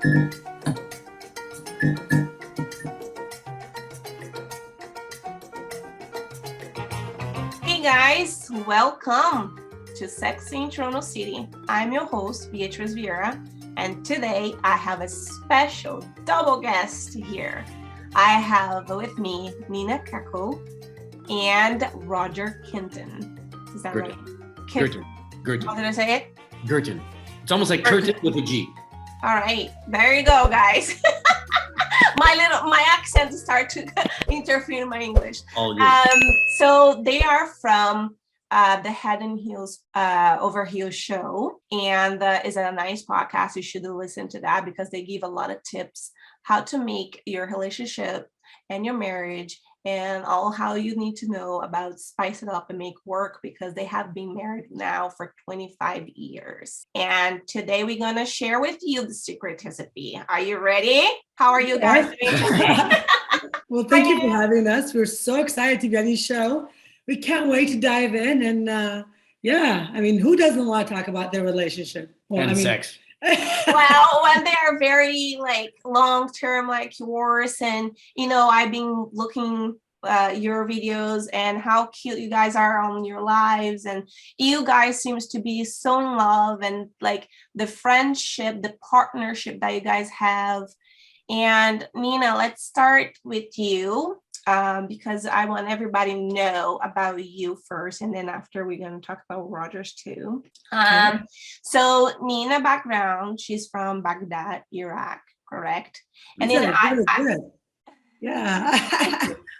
Hey guys, welcome to Sexy in Toronto City. I'm your host, Beatriz Vieira, and today I have a special double guest here. I have with me Nina Kako and Roger Kinton. Is that right? Girton. How did I say it? Girton. It's almost like curtain with a G. All right, there you go, guys. my accent start to interfere in my English. All good. So they are from the Head and Heels Over Heels show, and is a nice podcast. You should listen to that because they give a lot of tips how to make your relationship and your marriage and all how you need to know about spice it up and make work, because they have been married now for 25 years. And today we're going to share with you the secret recipe. Are you ready? How are you guys doing today? Well, thank you for having us. We're so excited to be on your show. We can't wait to dive in. And who doesn't want to talk about their relationship? Well, sex. Well, when they are very like long-term like yours, and I've been looking your videos and how cute you guys are on your lives, and you guys seems to be so in love, and like the friendship, the partnership that you guys have. And Nina, let's start with you. Because I want everybody to know about you first, and then after we're going to talk about Rogers too. So Nina background, she's from Baghdad, Iraq, correct? And then I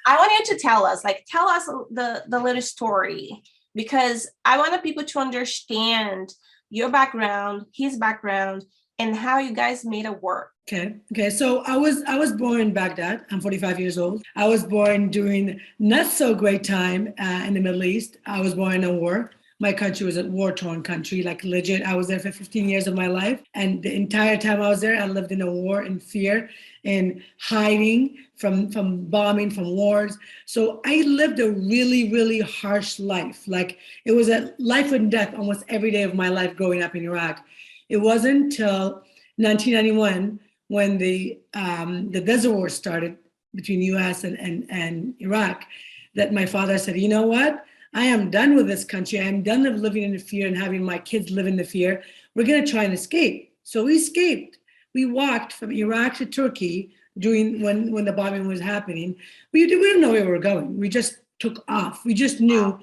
want you to tell us the little story, because I want people to understand your background, his background, and how you guys made it work. Okay. So I was born in Baghdad. I'm 45 years old. I was born during not so great time in the Middle East. I was born in a war. My country was a war-torn country, like legit. I was there for 15 years of my life. And the entire time I was there, I lived in a war, in fear, and hiding from bombing, from wars. So I lived a really, really harsh life. Like it was a life and death almost every day of my life growing up in Iraq. It wasn't until 1991 when the Desert War started between U.S. and Iraq, that my father said, you know what? I am done with this country. I am done of living in the fear and having my kids live in the fear. We're going to try and escape. So we escaped. We walked from Iraq to Turkey during when the bombing was happening. We didn't know where we were going. We just took off. We just knew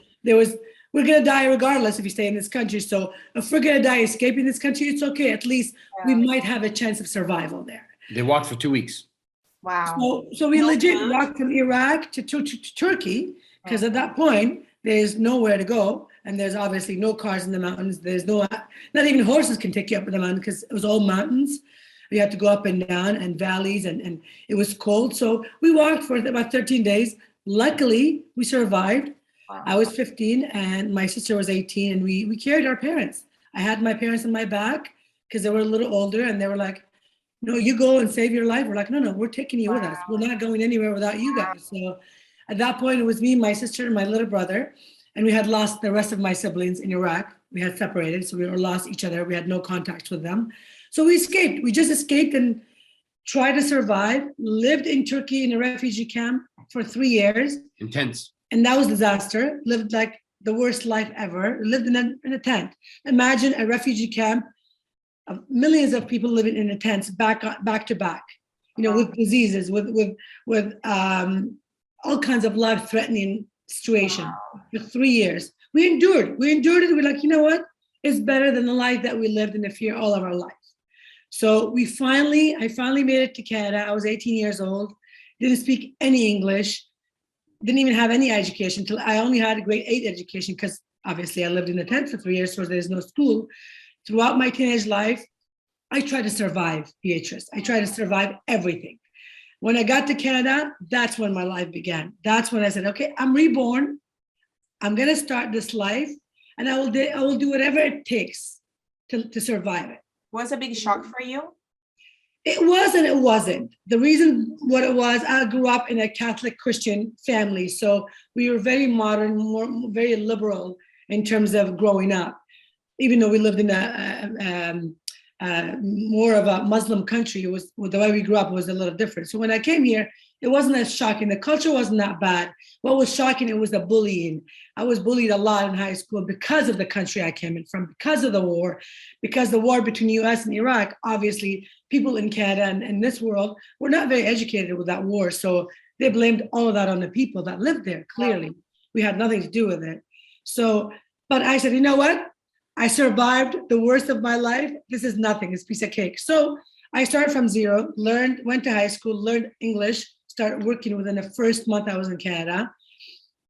we're going to die regardless if we stay in this country. So if we're going to die escaping this country, it's okay. At least we might have a chance of survival there. They walked for 2 weeks. Wow. So we legit walked from Iraq to Turkey, because at that point, there's nowhere to go. And there's obviously no cars in the mountains. There's not even horses can take you up in the mountain, because it was all mountains. We had to go up and down and valleys, and it was cold. So we walked for about 13 days. Luckily, we survived. Wow. I was 15 and my sister was 18, and we carried our parents. I had my parents on my back because they were a little older, and they were like, no, you go and save your life. We're like, no, we're taking you with us. We're not going anywhere without you guys. So at that point, it was me, my sister, and my little brother, and we had lost the rest of my siblings in Iraq. We had separated, so we lost each other. We had no contact with them. So we escaped. We just escaped and tried to survive, lived in Turkey in a refugee camp for 3 years. Intense. And that was a disaster. Lived like the worst life ever. Lived in a tent. Imagine a refugee camp of millions of people living in a tent back to back, with diseases, with all kinds of life-threatening situation for 3 years. We endured it. We're like, you know what? It's better than the life that we lived in the fear all of our life. So I finally made it to Canada. I was 18 years old. Didn't speak any English. Didn't even have any education till I only had a grade 8 education, because obviously I lived in a tent for 3 years, so there's no school. Throughout my teenage life, I tried to survive, Beatrice. I tried to survive everything. When I got to Canada, that's when my life began. That's when I said, okay, I'm reborn. I'm gonna start this life, and I will do whatever it takes to survive it. Was a big shock for you? It was and it wasn't. The reason what it was, I grew up in a Catholic Christian family, so we were very modern, very liberal in terms of growing up. Even though we lived in more of a Muslim country. It was the way we grew up was a little different. So when I came here, it wasn't as shocking. The culture wasn't that bad. What was shocking, it was the bullying. I was bullied a lot in high school because of the country I came in from, because of the war, because the war between US and Iraq, obviously people in Canada and in this world were not very educated with that war. So they blamed all of that on the people that lived there, clearly. We had nothing to do with it. So, but I said, you know what? I survived the worst of my life. This is nothing, it's a piece of cake. So I started from zero, went to high school, learned English, started working within the first month I was in Canada.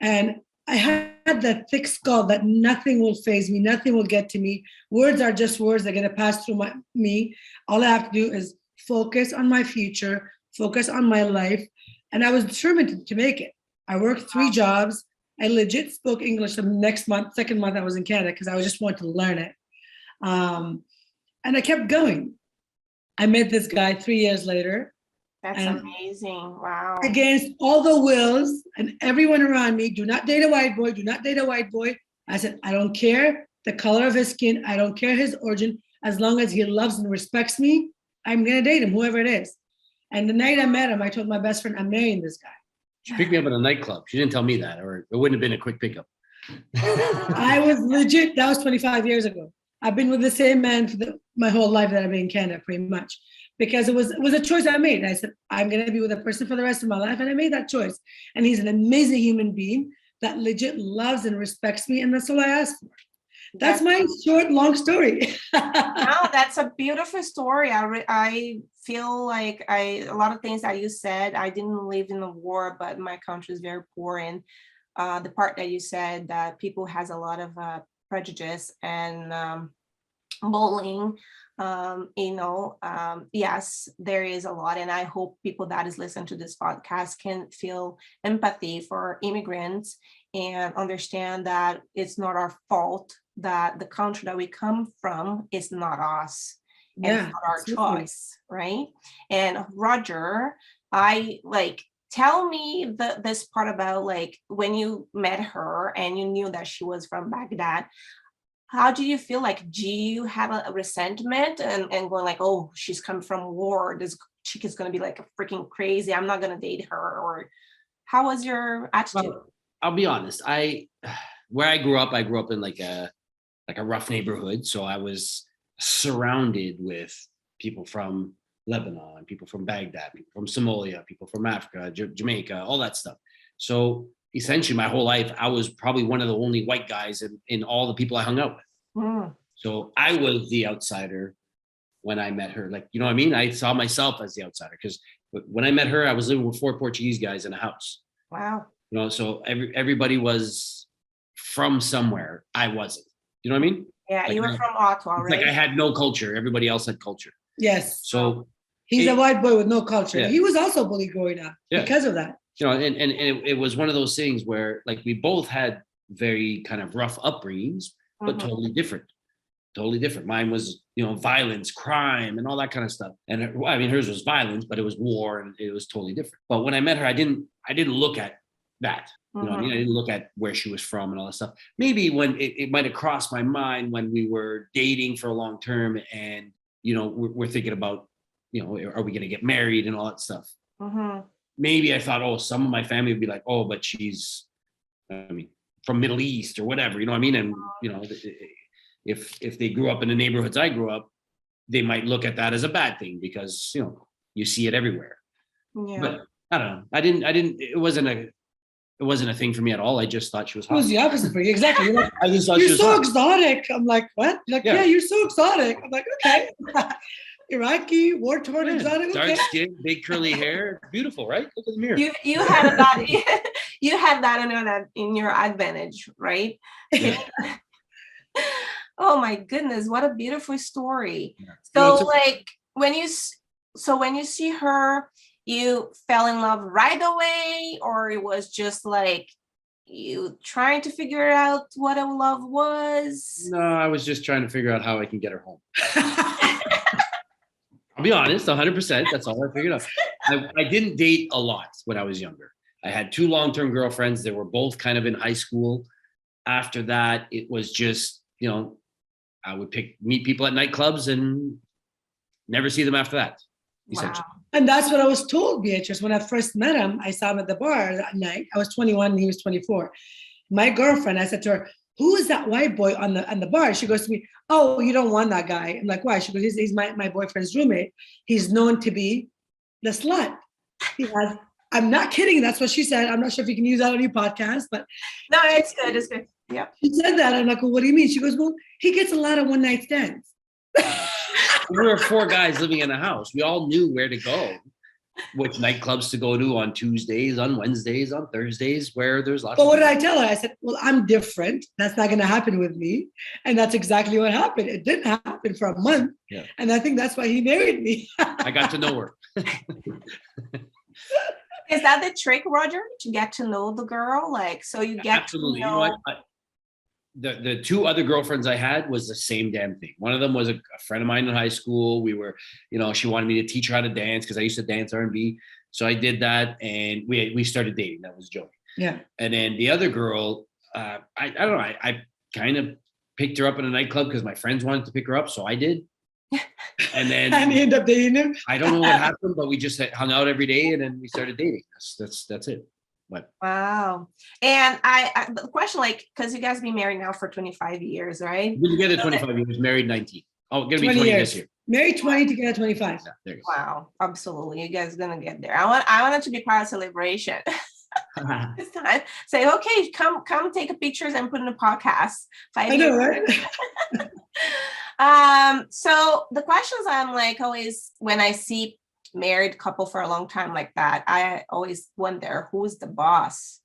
And I had that thick skull that nothing will phase me, nothing will get to me. Words are just words, they're gonna pass through me. All I have to do is focus on my future, focus on my life. And I was determined to make it. I worked 3 jobs. I legit spoke English the next month, second month I was in Canada, because I just wanted to learn it. And I kept going. I met this guy 3 years later. That's amazing. Wow. Against all the wills and everyone around me, do not date a white boy, do not date a white boy. I said, I don't care the color of his skin, I don't care his origin, as long as he loves and respects me, I'm gonna date him, whoever it is. And the night I met him, I told my best friend, I'm marrying this guy. She picked me up at a nightclub. She didn't tell me that, or it wouldn't have been a quick pickup. I was legit, that was 25 years ago. I've been with the same man for my whole life that I've been in Canada, pretty much. Because it was a choice I made. I said, I'm gonna be with a person for the rest of my life, and I made that choice. And he's an amazing human being that legit loves and respects me, and that's all I asked for. That's my short, long story. Wow, that's a beautiful story. I feel like a lot of things that you said, I didn't live in the war, but my country is very poor. And the part that you said that people has a lot of prejudice and bullying, yes, there is a lot. And I hope people that is listening to this podcast can feel empathy for immigrants and understand that it's not our fault, that the country that we come from is not us. Yeah, it's not our absolutely. choice, right? And Roger, tell me this part about like when you met her and you knew that she was from Baghdad. How do you feel? Like, do you have a resentment and going like, oh, she's come from war, this chick is going to be like a freaking crazy, I'm not going to date her? Or how was your attitude? Well, I'll be honest. Where I grew up in like a rough neighborhood. So I was surrounded with people from Lebanon, people from Baghdad, people from Somalia, people from Africa, Jamaica, all that stuff. So essentially my whole life, I was probably one of the only white guys in all the people I hung out with. Mm. So I was the outsider when I met her. Like, you know what I mean? I saw myself as the outsider because when I met her, I was living with 4 Portuguese guys in a house. Wow. You know, so everybody was from somewhere. I wasn't. You know what I mean? Yeah, like, you were from Ottawa, right? Like I had no culture. Everybody else had culture. Yes. So he's a white boy with no culture. Yeah. He was also bullied growing up because of that. You know, and it was one of those things where like we both had very kind of rough upbringings, but totally different. Totally different. Mine was, you know, violence, crime, and all that kind of stuff. And hers was violence, but it was war, and it was totally different. But when I met her, I didn't look at that. You know what I mean? I didn't look at where she was from and all that stuff. Maybe when it might have crossed my mind when we were dating for a long term, and you know, we're thinking about, you know, are we going to get married and all that stuff. Maybe I thought, oh, some of my family would be like, oh, but she's, from Middle East or whatever, you know what I mean? And, you know, if they grew up in the neighborhoods I grew up, they might look at that as a bad thing because, you know, you see it everywhere. Yeah. But I don't know. It wasn't a thing for me at all. I just thought she was hot. It was the opposite for you. Exactly. You're like, I just thought she you're was so hot. exotic. I'm like, what? You're like, yeah, you're so exotic. I'm like, okay. Iraqi, war-torn, exotic. Dark Okay. skin, big curly hair, beautiful, right? Look at the mirror. You had that you had that in your advantage, right? Yeah. Oh my goodness, what a beautiful story. Yeah. So No, like when you see her, you fell in love right away, or it was just like you trying to figure out what a love was? No, I was just trying to figure out how I can get her home. I'll be honest, 100%. That's all I figured out. I didn't date a lot when I was younger. I had 2 long-term girlfriends. They were both kind of in high school. After that, it was just, you know, I would meet people at nightclubs and never see them after that, Wow. essentially. And that's what I was told, Beatrice. When I first met him, I saw him at the bar that night. I was 21 and he was 24. My girlfriend, I said to her, who is that white boy on the bar? She goes to me, oh, you don't want that guy. I'm like, why? She goes, he's my boyfriend's roommate. He's known to be the slut. He has, I'm not kidding. That's what she said. I'm not sure if you can use that on your podcast, but No, it's good. It's good. Yeah. she said that. I'm like, well, what do you mean? She goes, well, he gets a lot of one night stands. We were 4 guys living in a house. We all knew where to go, which nightclubs to go to on Tuesdays, on Wednesdays, on Thursdays, where there's lots But of what did I tell her? I said, well, I'm different. That's not going to happen with me. And that's exactly what happened. It didn't happen for a month. Yeah. And I think that's why he married me. I got to know her. Is that the trick, Roger, to get to know the girl? Like, so you get Absolutely. to You know what? The 2 other girlfriends I had was the same damn thing. One of them was a friend of mine in high school. We were, she wanted me to teach her how to dance because I used to dance R&B. So I did that, and we started dating. That was Joey. Yeah. And then the other girl, I don't know. I kind of picked her up in a nightclub because my friends wanted to pick her up, so I did. And then And he ended up dating her. I don't know what happened, but we just hung out every day, and then we started dating. That's it. But Wow. And I the question, like, because you guys been married now for 25 years, right? we've been together 25 years, married 19. Oh, gonna be 20 20 years. this year. Married 20, together 25. Yeah, there you Wow, absolutely. You guys gonna get there. I want it to be part of celebration. go. This time. Say, okay, come take a pictures and put in a podcast. 5 I know, years. right? So the questions I'm like always when I see married couple for a long time like that, I always wonder who's the boss.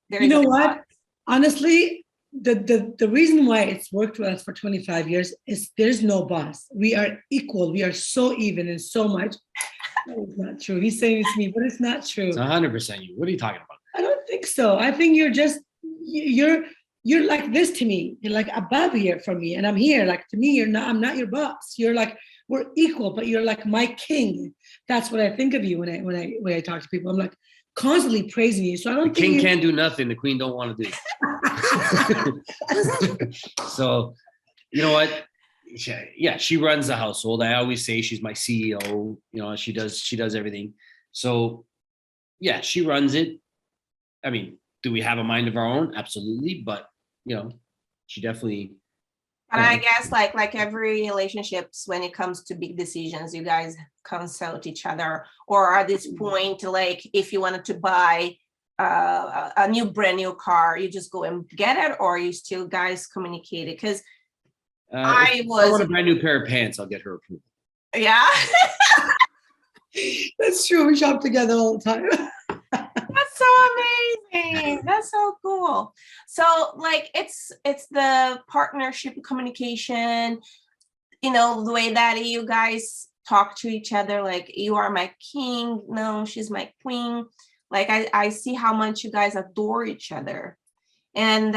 There You is know a what? boss. Honestly, the reason why it's worked with us for 25 years is there's no boss. We are equal. We are so even in so much. That is not true. He's saying it to me, but it's not true. It's 100% you. What are you talking about? I don't think so. I think you're like this to me. You're like above here for me, and I'm here. Like to me, I'm not your boss. You're like we're equal, but you're like my king. That's what I think of you when I talk to people. I'm like constantly praising you. So I don't The think king can't do nothing. The queen don't want to do. So, you know what? Yeah, she runs the household. I always say she's my CEO. She does everything. So, yeah, she runs it. I mean, do we have a mind of our own? Absolutely, but she definitely. And I guess like every relationships, when it comes to big decisions, you guys consult each other, or at this point, like if you wanted to buy a brand new car, you just go and get it, or you still guys communicate it? Because I want a brand new pair of pants, I'll get her approval. Yeah. that's true. We shop together all the time. That's so amazing. That's so cool. So like it's the partnership communication, the way that you guys talk to each other, like you are my king, no, she's my queen. Like I see how much you guys adore each other. And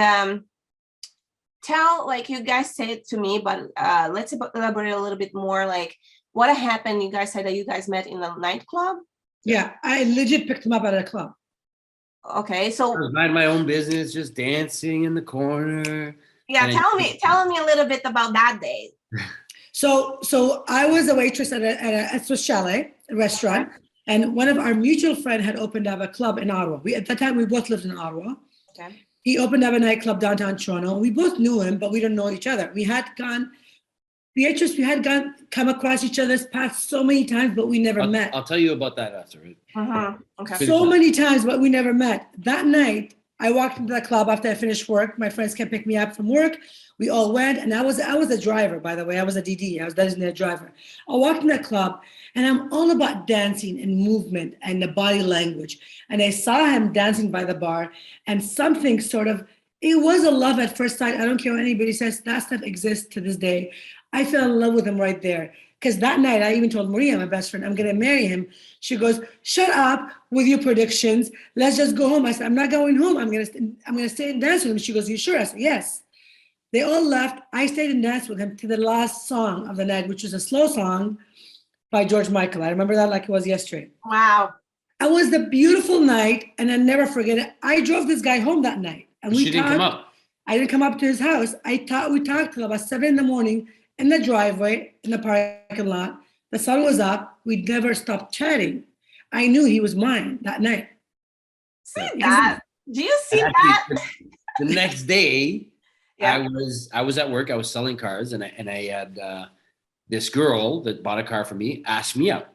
like you guys say it to me, but let's elaborate a little bit more. Like what happened? You guys said that you guys met in a nightclub. Yeah, I legit picked him up at a club. Okay, so I was minding my own business, just dancing in the corner. yeah, And tell me a little bit about that day. So I was a waitress at a Swiss Chalet restaurant, and one of our mutual friend had opened up a club in Ottawa. At that time, we both lived in Ottawa. Okay. He opened up a nightclub downtown Toronto. We both knew him, but we didn't know each other. We had come across each other's paths so many times, but we never met. I'll tell you about that after. Okay. So many times, but we never met. That night, I walked into the club after I finished work. My friends came pick me up from work. We all went, and I was a driver, by the way. I was a DD. I was designated driver. I walked in the club, and I'm all about dancing and movement and the body language. And I saw him dancing by the bar, and something it was a love at first sight. I don't care what anybody says. That stuff exists to this day. I fell in love with him right there. Because that night, I even told Maria, my best friend, I'm going to marry him. She goes, shut up with your predictions. Let's just go home. I said, I'm not going home. I'm going to stay and dance with him. She goes, you sure? I said, yes. They all left. I stayed and danced with him to the last song of the night, which was a slow song by George Michael. I remember that like it was yesterday. Wow. It was the beautiful night, and I never forget it. I drove this guy home that night. And She didn't come up. I didn't come up to his house. We talked till about 7 a.m, in the driveway, in the parking lot. The sun was up. We never stopped chatting. I knew he was mine that night. See that? Do you see And that? actually, the next day, Yeah. I was at work. I was selling cars, and I had this girl that bought a car for me asked me out.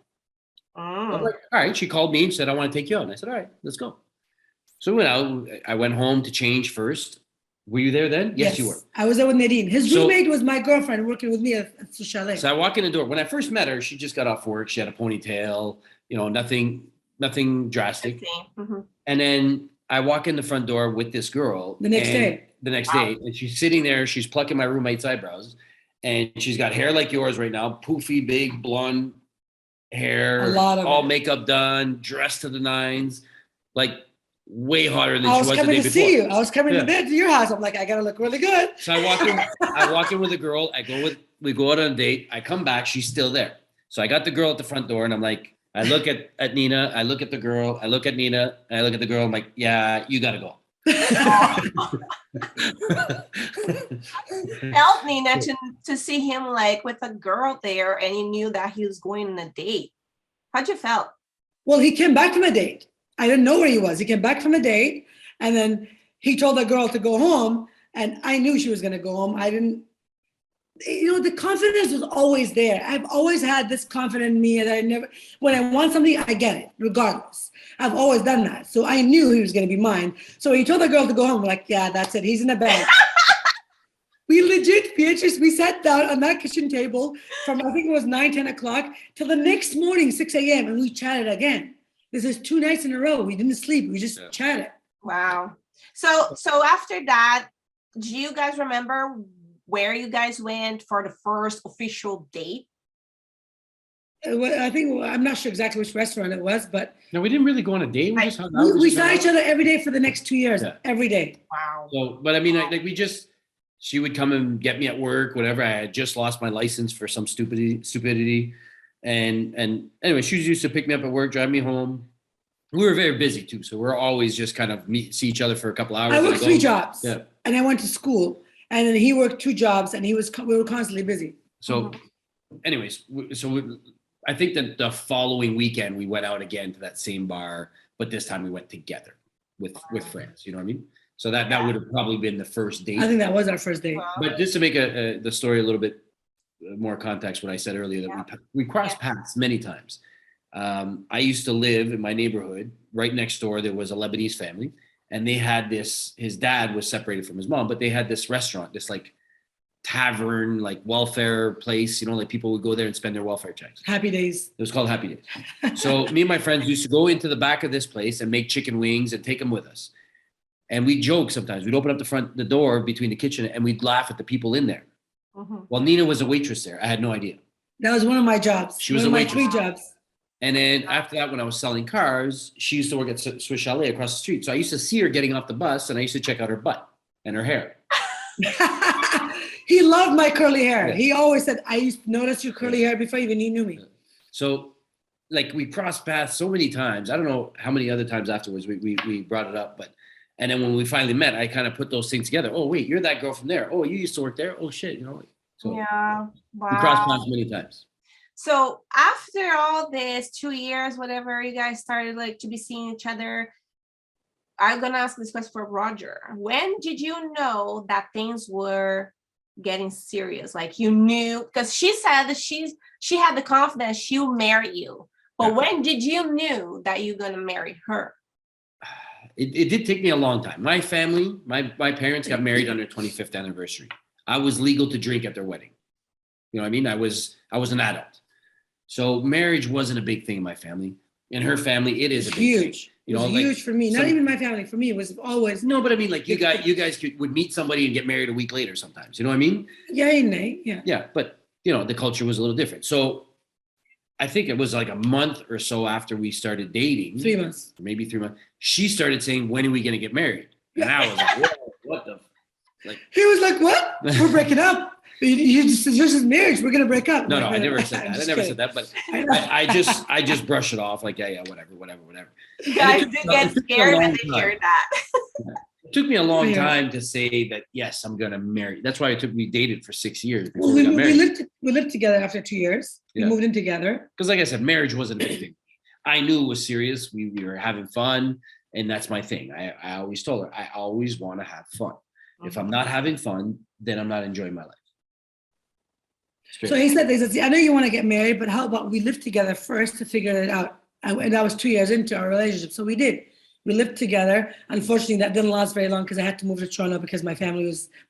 I was Mm. like, all right. She called me and said, I want to take you out. And I said, all right, let's go. So we went out. I went home to change first. Were you there then? Yes, you were. I was there with Nadine. His So- roommate was my girlfriend working with me at the chalet. So I walk in the door. When I first met her, she just got off work. She had a ponytail, nothing drastic. Mhm. And then I walk in the front door with this girl. The next day. The next Wow. day. And she's sitting there. She's plucking my roommate's eyebrows. And she's got hair like yours right now, poofy, big, blonde hair, A lot of all it. makeup done, dressed to the nines, like way hotter than I she was was the coming day to before. see you. I was coming Yeah. to your house. I'm like, I gotta look really good. So I walk in with a girl. We go out on a date. I come back. She's still there. So I got the girl at the front door, and I'm like, I look at Nina. I look at the girl. I look at Nina. And I look at the girl. I'm like, yeah, you gotta go. Felt Nina to see him like with a girl there, and you knew that he was going on a date. How'd you felt? Well, he came back from a date. I didn't know where he was. He came back from a date, and then he told the girl to go home, and I knew she was gonna go home. I didn't, the confidence was always there. I've always had this confidence in me that when I want something, I get it, regardless. I've always done that. So I knew he was gonna be mine. So he told the girl to go home. I'm like, yeah, that's it. He's in the bed. We legit, Beatrice, we sat down on that kitchen table from, I think it was 9, 10 o'clock till the next morning, 6 a.m. and we chatted again. This is 2 nights in a row. We didn't sleep. We just chatted. Wow. So after that, do you guys remember where you guys went for the first official date? I think, I'm not sure exactly which restaurant it was, but No, we didn't really go on a date. We just hung out. we just saw hung each out. other every day for the next 2 years, Yeah. every day. Wow. So, but I mean, like she would come and get me at work, whatever. I had just lost my license for some stupidity. And anyway, she used to pick me up at work, drive me home. We were very busy too. So we're always just kind of see each other for a couple hours. I and worked go. 3 jobs, Yeah. and I went to school, and then he worked 2 jobs, and we were constantly busy. So anyways, I think that the following weekend we went out again to that same bar, but this time we went together with friends. You know what I mean? So that would have probably been the first date. I think that was our first date. Wow. But just to make the story a little bit more context, what I said earlier, that we crossed paths many times. I used to live in my neighborhood. Right next door, there was a Lebanese family, and they had this. His dad was separated from his mom, but they had this restaurant, this like tavern, like welfare place. Like people would go there and spend their welfare checks. Happy days. It was called Happy Days. So me and my friends used to go into the back of this place and make chicken wings and take them with us. And we'd joke sometimes. We'd open up the door between the kitchen, and we'd laugh at the people in there. Mhm. Well, Nina was a waitress there. I had no idea. That was one of my jobs. She was one a of my waitress. 3 jobs. And then after that, when I was selling cars, she used to work at Swiss Chalet across the street. So I used to see her getting off the bus, and I used to check out her butt and her hair. He loved my curly hair. Yeah. He always said, I used to notice your curly hair before even you knew me. So like we crossed paths so many times. I don't know how many other times afterwards we brought it up, and then when we finally met, I kind of put those things together. Oh, wait, you're that girl from there. Oh, you used to work there. Oh shit. So Yeah. we crossed Wow. paths many times. So after all this 2 years, whatever, you guys started like to be seeing each other. I'm gonna ask this question for Roger. When did you know that things were getting serious? Like you knew, because she said that she had the confidence she'll marry you. But Yeah. when did you knew that you're gonna marry her? It did take me a long time. My family, my parents got married on their 25th anniversary. I was legal to drink at their wedding. You know what I mean? I was an adult. So marriage wasn't a big thing in my family. In her family, it is a big Huge. thing. It was like, huge for me. Not even my family. For me, it was always No, but I mean, like you guys would meet somebody and get married a week later sometimes. You know what I mean? yeah, yeah. Yeah, but the culture was a little different. So I think it was like a month or so after we started dating. 3 months. Maybe 3 months. She started saying, "When are we going to get married?" And I was like, "Whoa, what the?" He was like, "What? We're breaking up. You just suggested marriage. We're gonna break up." No, I'm like, I never said I'm that. I just never kidding. said that. But I know. I just brush it off like, yeah, whatever. You guys it did took- get it took a scared when long they time. heard that. It took me a long Yeah. time to say that, yes, I'm going to marry. That's why it took me dated for 6 years before Well, we got married. we lived together after 2 years. We Yeah. moved in together. Because like I said, marriage wasn't anything. I knew it was serious. We were having fun. And that's my thing. I always told her, I always want to have fun. If I'm not having fun, then I'm not enjoying my life. Straight So up. he said, I know you want to get married, but how about we live together first to figure it out? And that was 2 years into our relationship. So we did. We lived together. Unfortunately, that didn't last very long because I had to move to Toronto because my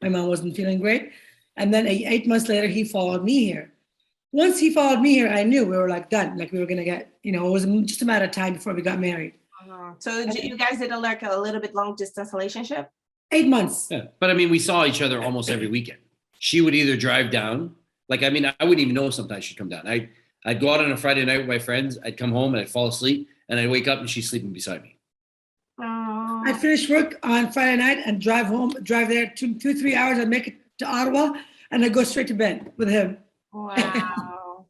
mom wasn't feeling great. And then 8 months later, he followed me here. Once he followed me here, I knew we were like done. Like we were going to get, it was just a matter of time before we got married. So you guys did a little bit long distance relationship? 8 months. Yeah. But I mean, we saw each other almost every weekend. She would either drive down. Like, I mean, I wouldn't even know sometimes she'd come down. I'd go out on a Friday night with my friends. I'd come home and I'd fall asleep and I'd wake up and she's sleeping beside me. I'd finish work on Friday night and drive there 2-3 hours. I'd make it to Ottawa and I'd go straight to bed with him. Wow.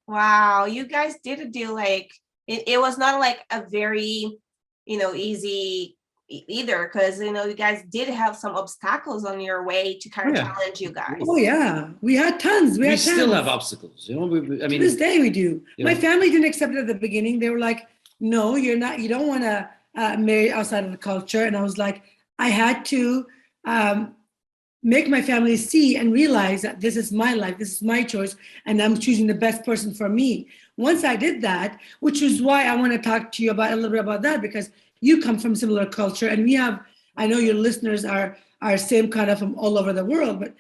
Wow. You guys did a deal like it was not like a very, easy either because, you guys did have some obstacles on your way to kind of challenge you guys. Oh, yeah. We had tons. We still have obstacles. I mean, to this day we do. My know. family didn't accept it at the beginning. They were like, no, you're not. You don't want to marry outside of the culture. And I was like, I had to make my family see and realize that this is my life, this is my choice, and I'm choosing the best person for me. Once I did that, which is why I want to talk to you about a little bit about that, because you come from similar culture, and I know your listeners are same kind of from all over the world, but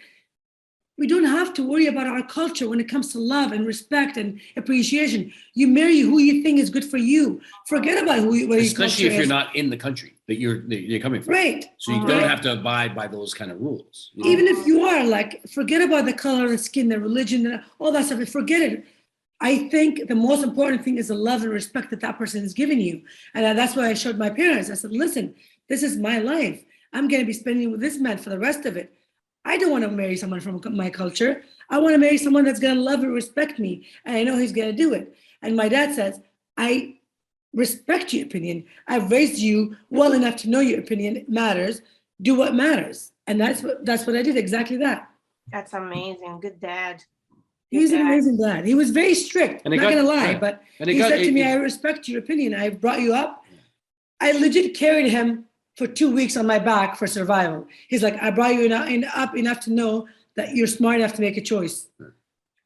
we don't have to worry about our culture when it comes to love and respect and appreciation. You marry who you think is good for you. Forget about where your especially if culture you're is. not in the country that you're coming from. Right. So you don't have to abide by those kind of rules. Even if you are, like, forget about the color of the skin, the religion, and all that stuff. Forget it. I think the most important thing is the love and respect that person is giving you. And that's why I showed my parents. I said, listen, this is my life. I'm going to be spending with this man for the rest of it. I don't want to marry someone from my culture. I want to marry someone that's going to love and respect me. And I know he's going to do it. And my dad says, I respect your opinion. I've raised you well enough to know your opinion matters. Do what matters. And that's what I did. Exactly that. That's amazing. Good dad. He's an amazing dad. He was very strict. I'm not going to lie, but he said to me, I respect your opinion. I brought you up. I legit carried him for 2 weeks on my back for survival. He's like, I brought you up enough to know that you're smart enough to make a choice.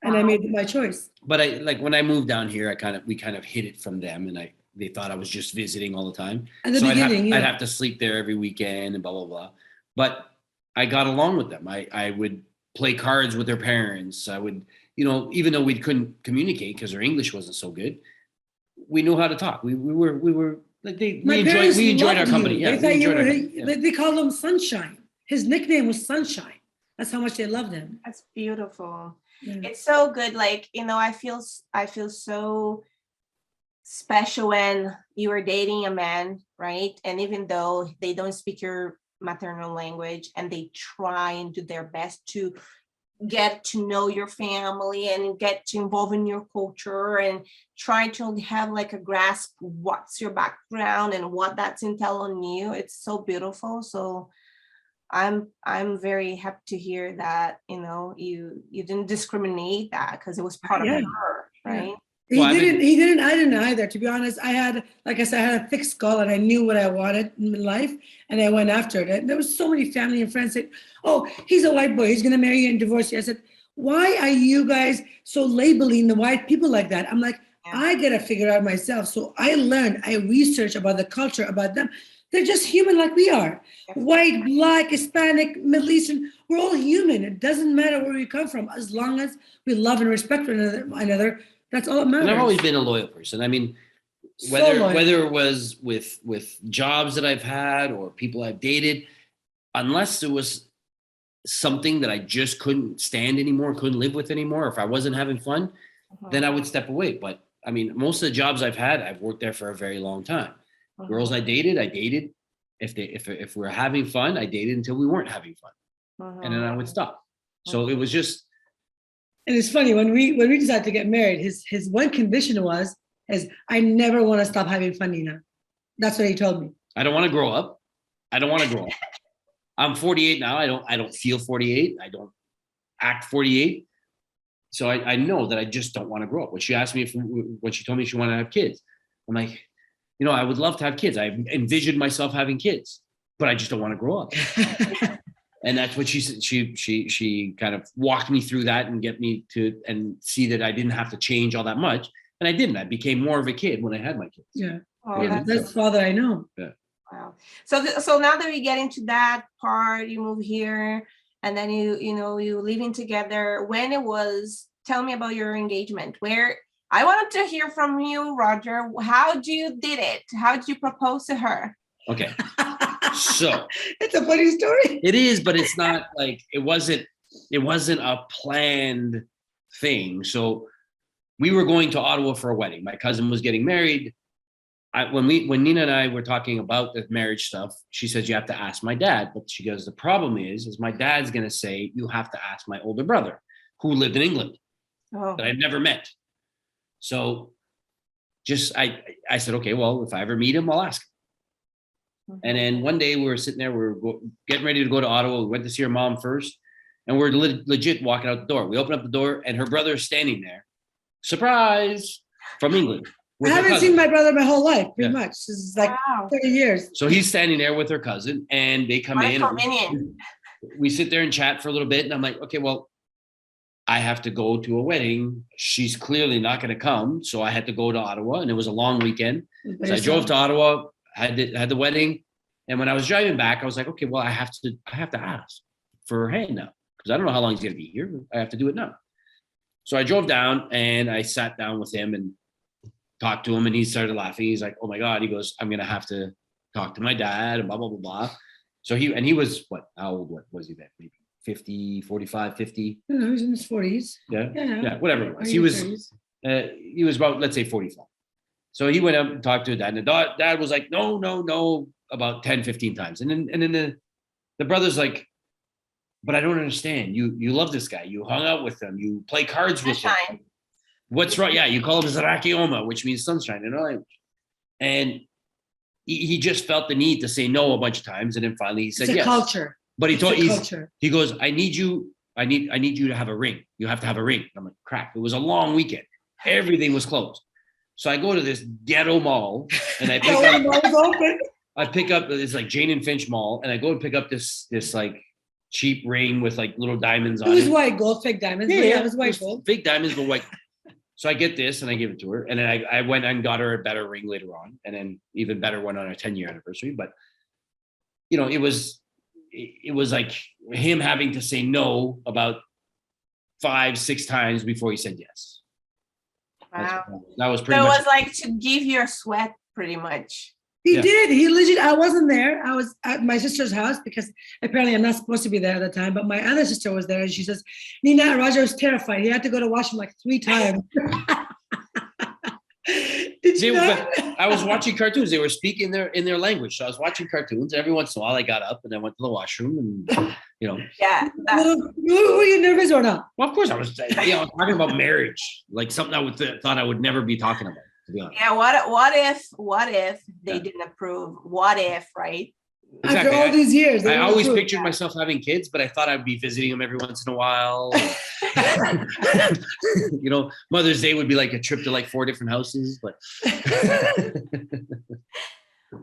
And I made my choice. But when I moved down here, we kind of hid it from them, and they thought I was just visiting all the time. At the beginning, I'd have to sleep there every weekend and blah blah blah. But I got along with them. I would play cards with their parents. I would, even though we couldn't communicate because their English wasn't so good, we knew how to talk. We were like we enjoyed our company. Yeah, they called him Sunshine. His nickname was Sunshine. That's how much they loved him. That's beautiful. Yeah. It's so good. Like, I feel so special when you are dating a man, right? And even though they don't speak your maternal language and they try and do their best to get to know your family and get to involve in your culture and try to have like a grasp what's your background and what that's entail on you. It's so beautiful. So I'm very happy to hear that, you didn't discriminate that because it was part of her, right? He didn't, I didn't either. To be honest, like I said, I had a thick skull and I knew what I wanted in life and I went after it. And there was so many family and friends that, oh, he's a white boy, he's going to marry you and divorce you. I said, why are you guys so labeling the white people like that? I'm like, I got to figure out myself. So I researched about the culture, about them. They're just human like we are. White, black, Hispanic, Middle Eastern, we're all human. It doesn't matter where we come from. As long as we love and respect one another, that's all that matters. And I've always been a loyal person. I mean, whether it was with jobs that I've had or people I've dated, unless it was something that I just couldn't stand anymore, couldn't live with anymore, or if I wasn't having fun, then I would step away. But I mean, most of the jobs I've had, I've worked there for a very long time. Girls I dated. If we're having fun, I dated until we weren't having fun, and then I would stop. So it was just. And it's funny when we decided to get married. His one condition is I never want to stop having fun, Nina. That's what he told me. I don't want to grow up. I don't want to grow up. I'm 48 now. I don't feel 48. I don't act 48. So I know that I just don't want to grow up. When she asked me when she told me she wanted to have kids, I'm like, you know, I would love to have kids. I envisioned myself having kids, but I just don't want to grow up. And that's what she said. She kind of walked me through that and get me to and see that I didn't have to change all that much. And I didn't. I became more of a kid when I had my kids. Yeah. Oh, Yeah, that's the best father I know. wow. So now that we get into that part, you move here, and then you living together. When it was, tell me about your engagement. Where I wanted to hear from you, Roger. How you did it? How did you propose to her? Okay. So It's a funny story. it is, but it's not like it wasn't a planned thing. So we were going to Ottawa for a wedding. My cousin was getting married. When Nina and I were talking about the marriage stuff, she says you have to ask my dad. But she goes, the problem is my dad's gonna say you have to ask my older brother, who lived in England, Oh, that I've never met. So just I said, okay, well, if I ever meet him, I'll ask him. And then one day we were sitting there, we were getting ready to go to Ottawa. We went to see her mom first, and we're legit walking out the door. We open up the door, and her brother is standing there. Surprise, from England. I haven't seen my brother my whole life, pretty Yeah. much. This is like wow. 30 years. So he's standing there with her cousin, and they come What a in. convenient. We sit there and chat for a little bit, and I'm like, okay, well, I have to go to a wedding. She's clearly not going to come, so I had to go to Ottawa, and it was a long weekend. So I drove to Ottawa, had the wedding, and when I was driving back, I was like, okay, well, I have to ask for her hand now because I don't know how long he's going to be here. I have to do it now. So I drove down and I sat down with him and talked to him, and he started laughing. He's like, oh my God. He goes, I'm going to have to talk to my dad and blah, blah, blah, blah. So he was how old was he then? Maybe 50, 45, 50. No, he was in his 40s. Yeah, whatever it was. He was about, let's say 45. So he went up and talked to dad, and the dad was like, no, about 10, 15 times. And then the brother's like, but I don't understand. You love this guy. You hung out with him. You play cards with him. Sunshine. What's right? Yeah, you call him Zarakioma, which means sunshine in our language. And he just felt the need to say no a bunch of times, and then finally he said It's a yes. culture. But Culture. he goes, I need you to have a ring. You have to have a ring. I'm like, crap. It was a long weekend. Everything was closed. So I go to this ghetto mall and I pick up this like Jane and Finch mall, and I go and pick up this like cheap ring with like little diamonds on it. It was white gold, fake diamonds. Yeah, it was white gold. Fake diamonds, but white. So I get this and I give it to her, and then I went and got her a better ring later on, and then even better one on our 10-year anniversary. But you know, it was like him having to say no about 5-6 times before he said yes. Wow. That was So pretty it much was like to give your sweat, pretty much. He Yeah. did. He legit. I wasn't there. I was at my sister's house because apparently I'm not supposed to be there at the time. But my other sister was there, and she says, Nina, Roger was terrified. He had to go to washroom like 3 times. Did you know? I was watching cartoons. They were speaking in their language. So I was watching cartoons. Every once in a while, I got up and I went to the washroom, and you know. Yeah. Were you nervous or not? Well, of course I was. I was talking about marriage, like something I thought I would never be talking about. To be honest. Yeah. What if they Yeah. didn't approve? What if, right? Exactly. After all these years, they I were always approved. pictured myself having kids, but I thought I'd be visiting them every once in a while. You know, Mother's Day would be like a trip to like 4 different houses. But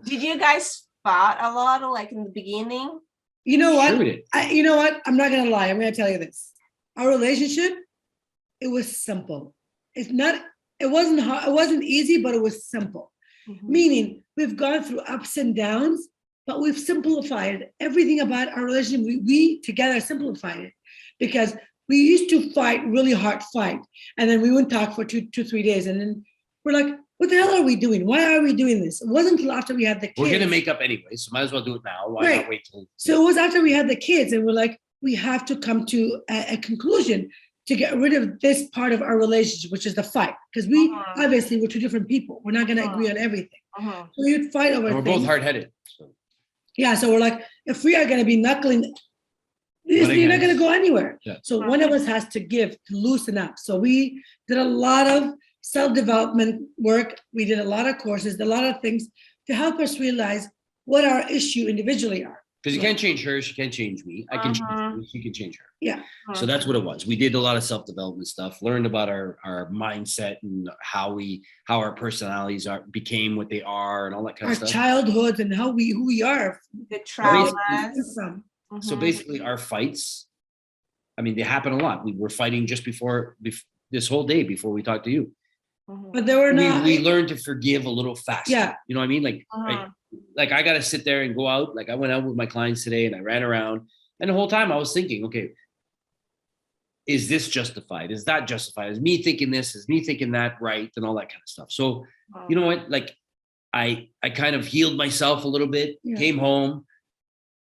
Did you guys fight a lot, like in the beginning? You know what? Sure we did. You know what? I'm not gonna lie. I'm gonna tell you this. Our relationship, it was simple. It wasn't hard. It wasn't easy, but it was simple. Mhm. Meaning we've gone through ups and downs, but we've simplified everything about our relationship. We together simplified it because we used to fight really hard fight, and then we wouldn't talk for 2-3 days, and then we're like, "What the hell are we doing? Why are we doing this?" It wasn't until after we had the kids. We're gonna make up anyway, so might as well do it now. Why Right. not wait till? So it was after we had the kids, and we're like, we have to come to a conclusion to get rid of this part of our relationship, which is the fight, because we Uh-huh. obviously we're 2 different people. We're not going to agree on everything. Mhm. So you'd fight over And we're things. both hard-headed. So. Yeah, so we're like, if we are going to be knuckling, you're not going to go anywhere. Yeah. So one of us has to give to loosen up. So we did a lot of self-development work. We did a lot of courses, a lot of things to help us realize what our issue individually are. Because you can't change her, she can't change me. I can change her, she can change her. Yeah. So that's what it was. We did a lot of self-development stuff, learned about our mindset and how our personalities became what they are and all that kind Our of stuff. childhood and who we are. The traumas. So basically our fights, I mean, they happen a lot. We were fighting just before this whole day before we talked to you. But they were not. We learned to forgive a little faster. Yeah. You know what I mean? Like I got to sit there and go out. Like I went out with my clients today and I ran around, and the whole time I was thinking, okay, is this justified? Is that justified? Is me thinking this? Is me thinking that right? And all that kind of stuff. So, you know what? Like I kind of healed myself a little bit, came home.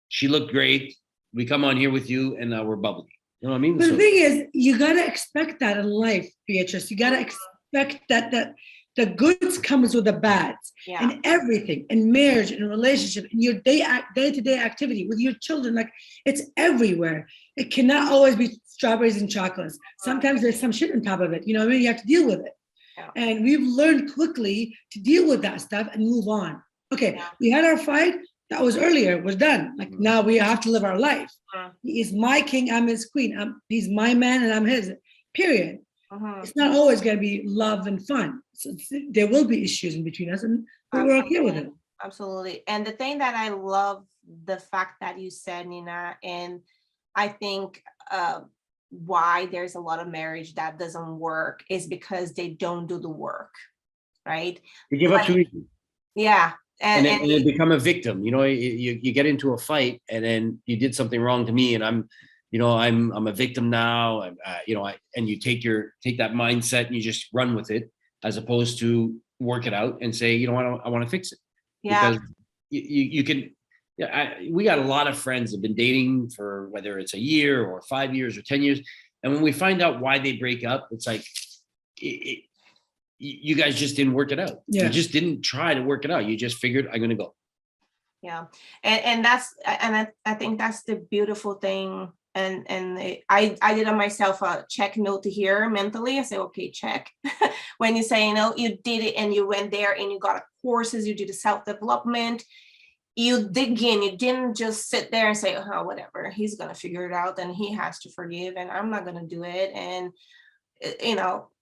She looked great. We come on here with you and we're bubbly. You know what I mean? But the thing is, you got to expect that in life, Beatrice. You got to expect that the goods comes with the bads in everything, in marriage, in relationship, in your day-to-day activity with your children. Like it's everywhere. It cannot always be strawberries and chocolates. Sometimes there's some shit on top of it. You know what I mean? You have to deal with it. Yeah. And we've learned quickly to deal with that stuff and move on. Okay, we had our fight. That was earlier. We're done. Like now we have to live our life. He is my king. I'm his queen. He's my man and I'm his. Period. It's not always going to be love and fun. So there will be issues in between us, and we're okay with it. Absolutely. And the thing that I love, the fact that you said, Nina, and I think why there's a lot of marriage that doesn't work is because they don't do the work, right? They give up too easy. Yeah. And they become a victim. You know, you get into a fight, and then you did something wrong to me, and I'm a victim now. And you take that mindset and you just run with it, as opposed to work it out and say, you know what, I want to fix it. Yeah. Because you can. Yeah, we got a lot of friends that have been dating for whether it's a year or 5 years or 10 years, and when we find out why they break up, it's like you guys just didn't work it out. You just didn't try to work it out. You just figured, I'm going to go. Yeah, and I think that's the beautiful thing. And I did on myself a check note to here mentally. I say, okay, check. When you say, you did it and you went there and you got courses, you did the self-development, you dig in, you didn't just sit there and say, oh, whatever, he's going to figure it out and he has to forgive and I'm not going to do it. And,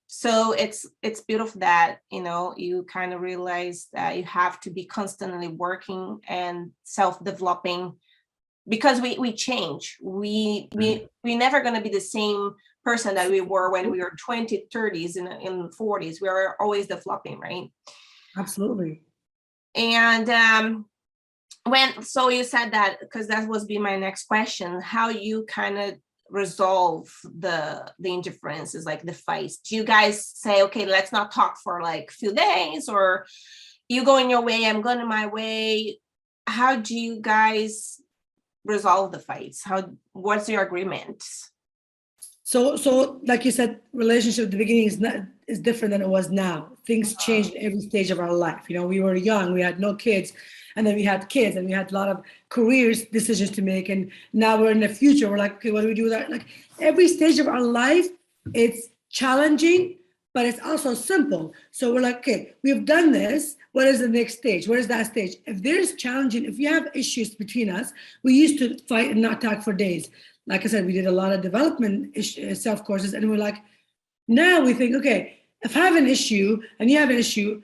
so it's beautiful that, you kind of realize that you have to be constantly working and self-developing, because we change. We never going to be the same person that we were when we were 20, 30s in 40s. We are always developing, right? Absolutely. And so you said that, because that was be my next question, how you kind of resolve the indifferences, like the fights. Do you guys say, okay, let's not talk for like a few days, or you going your way, I'm going my way? How do you guys resolve the fights? What's your agreement? So like you said, relationship at the beginning is different than it was now. Things changed every stage of our life. We were young, we had no kids, and then we had kids, and we had a lot of careers decisions to make. And now we're in the future. We're like, okay, what do we do with that? Like every stage of our life, it's challenging, but it's also simple. So we're like, okay, we've done this. What is the next stage? Where is that stage? If there's challenging, if we have issues between us, we used to fight and not talk for days. Like I said, we did a lot of development self courses, and we're like, now we think, okay, if I have an issue and you have an issue,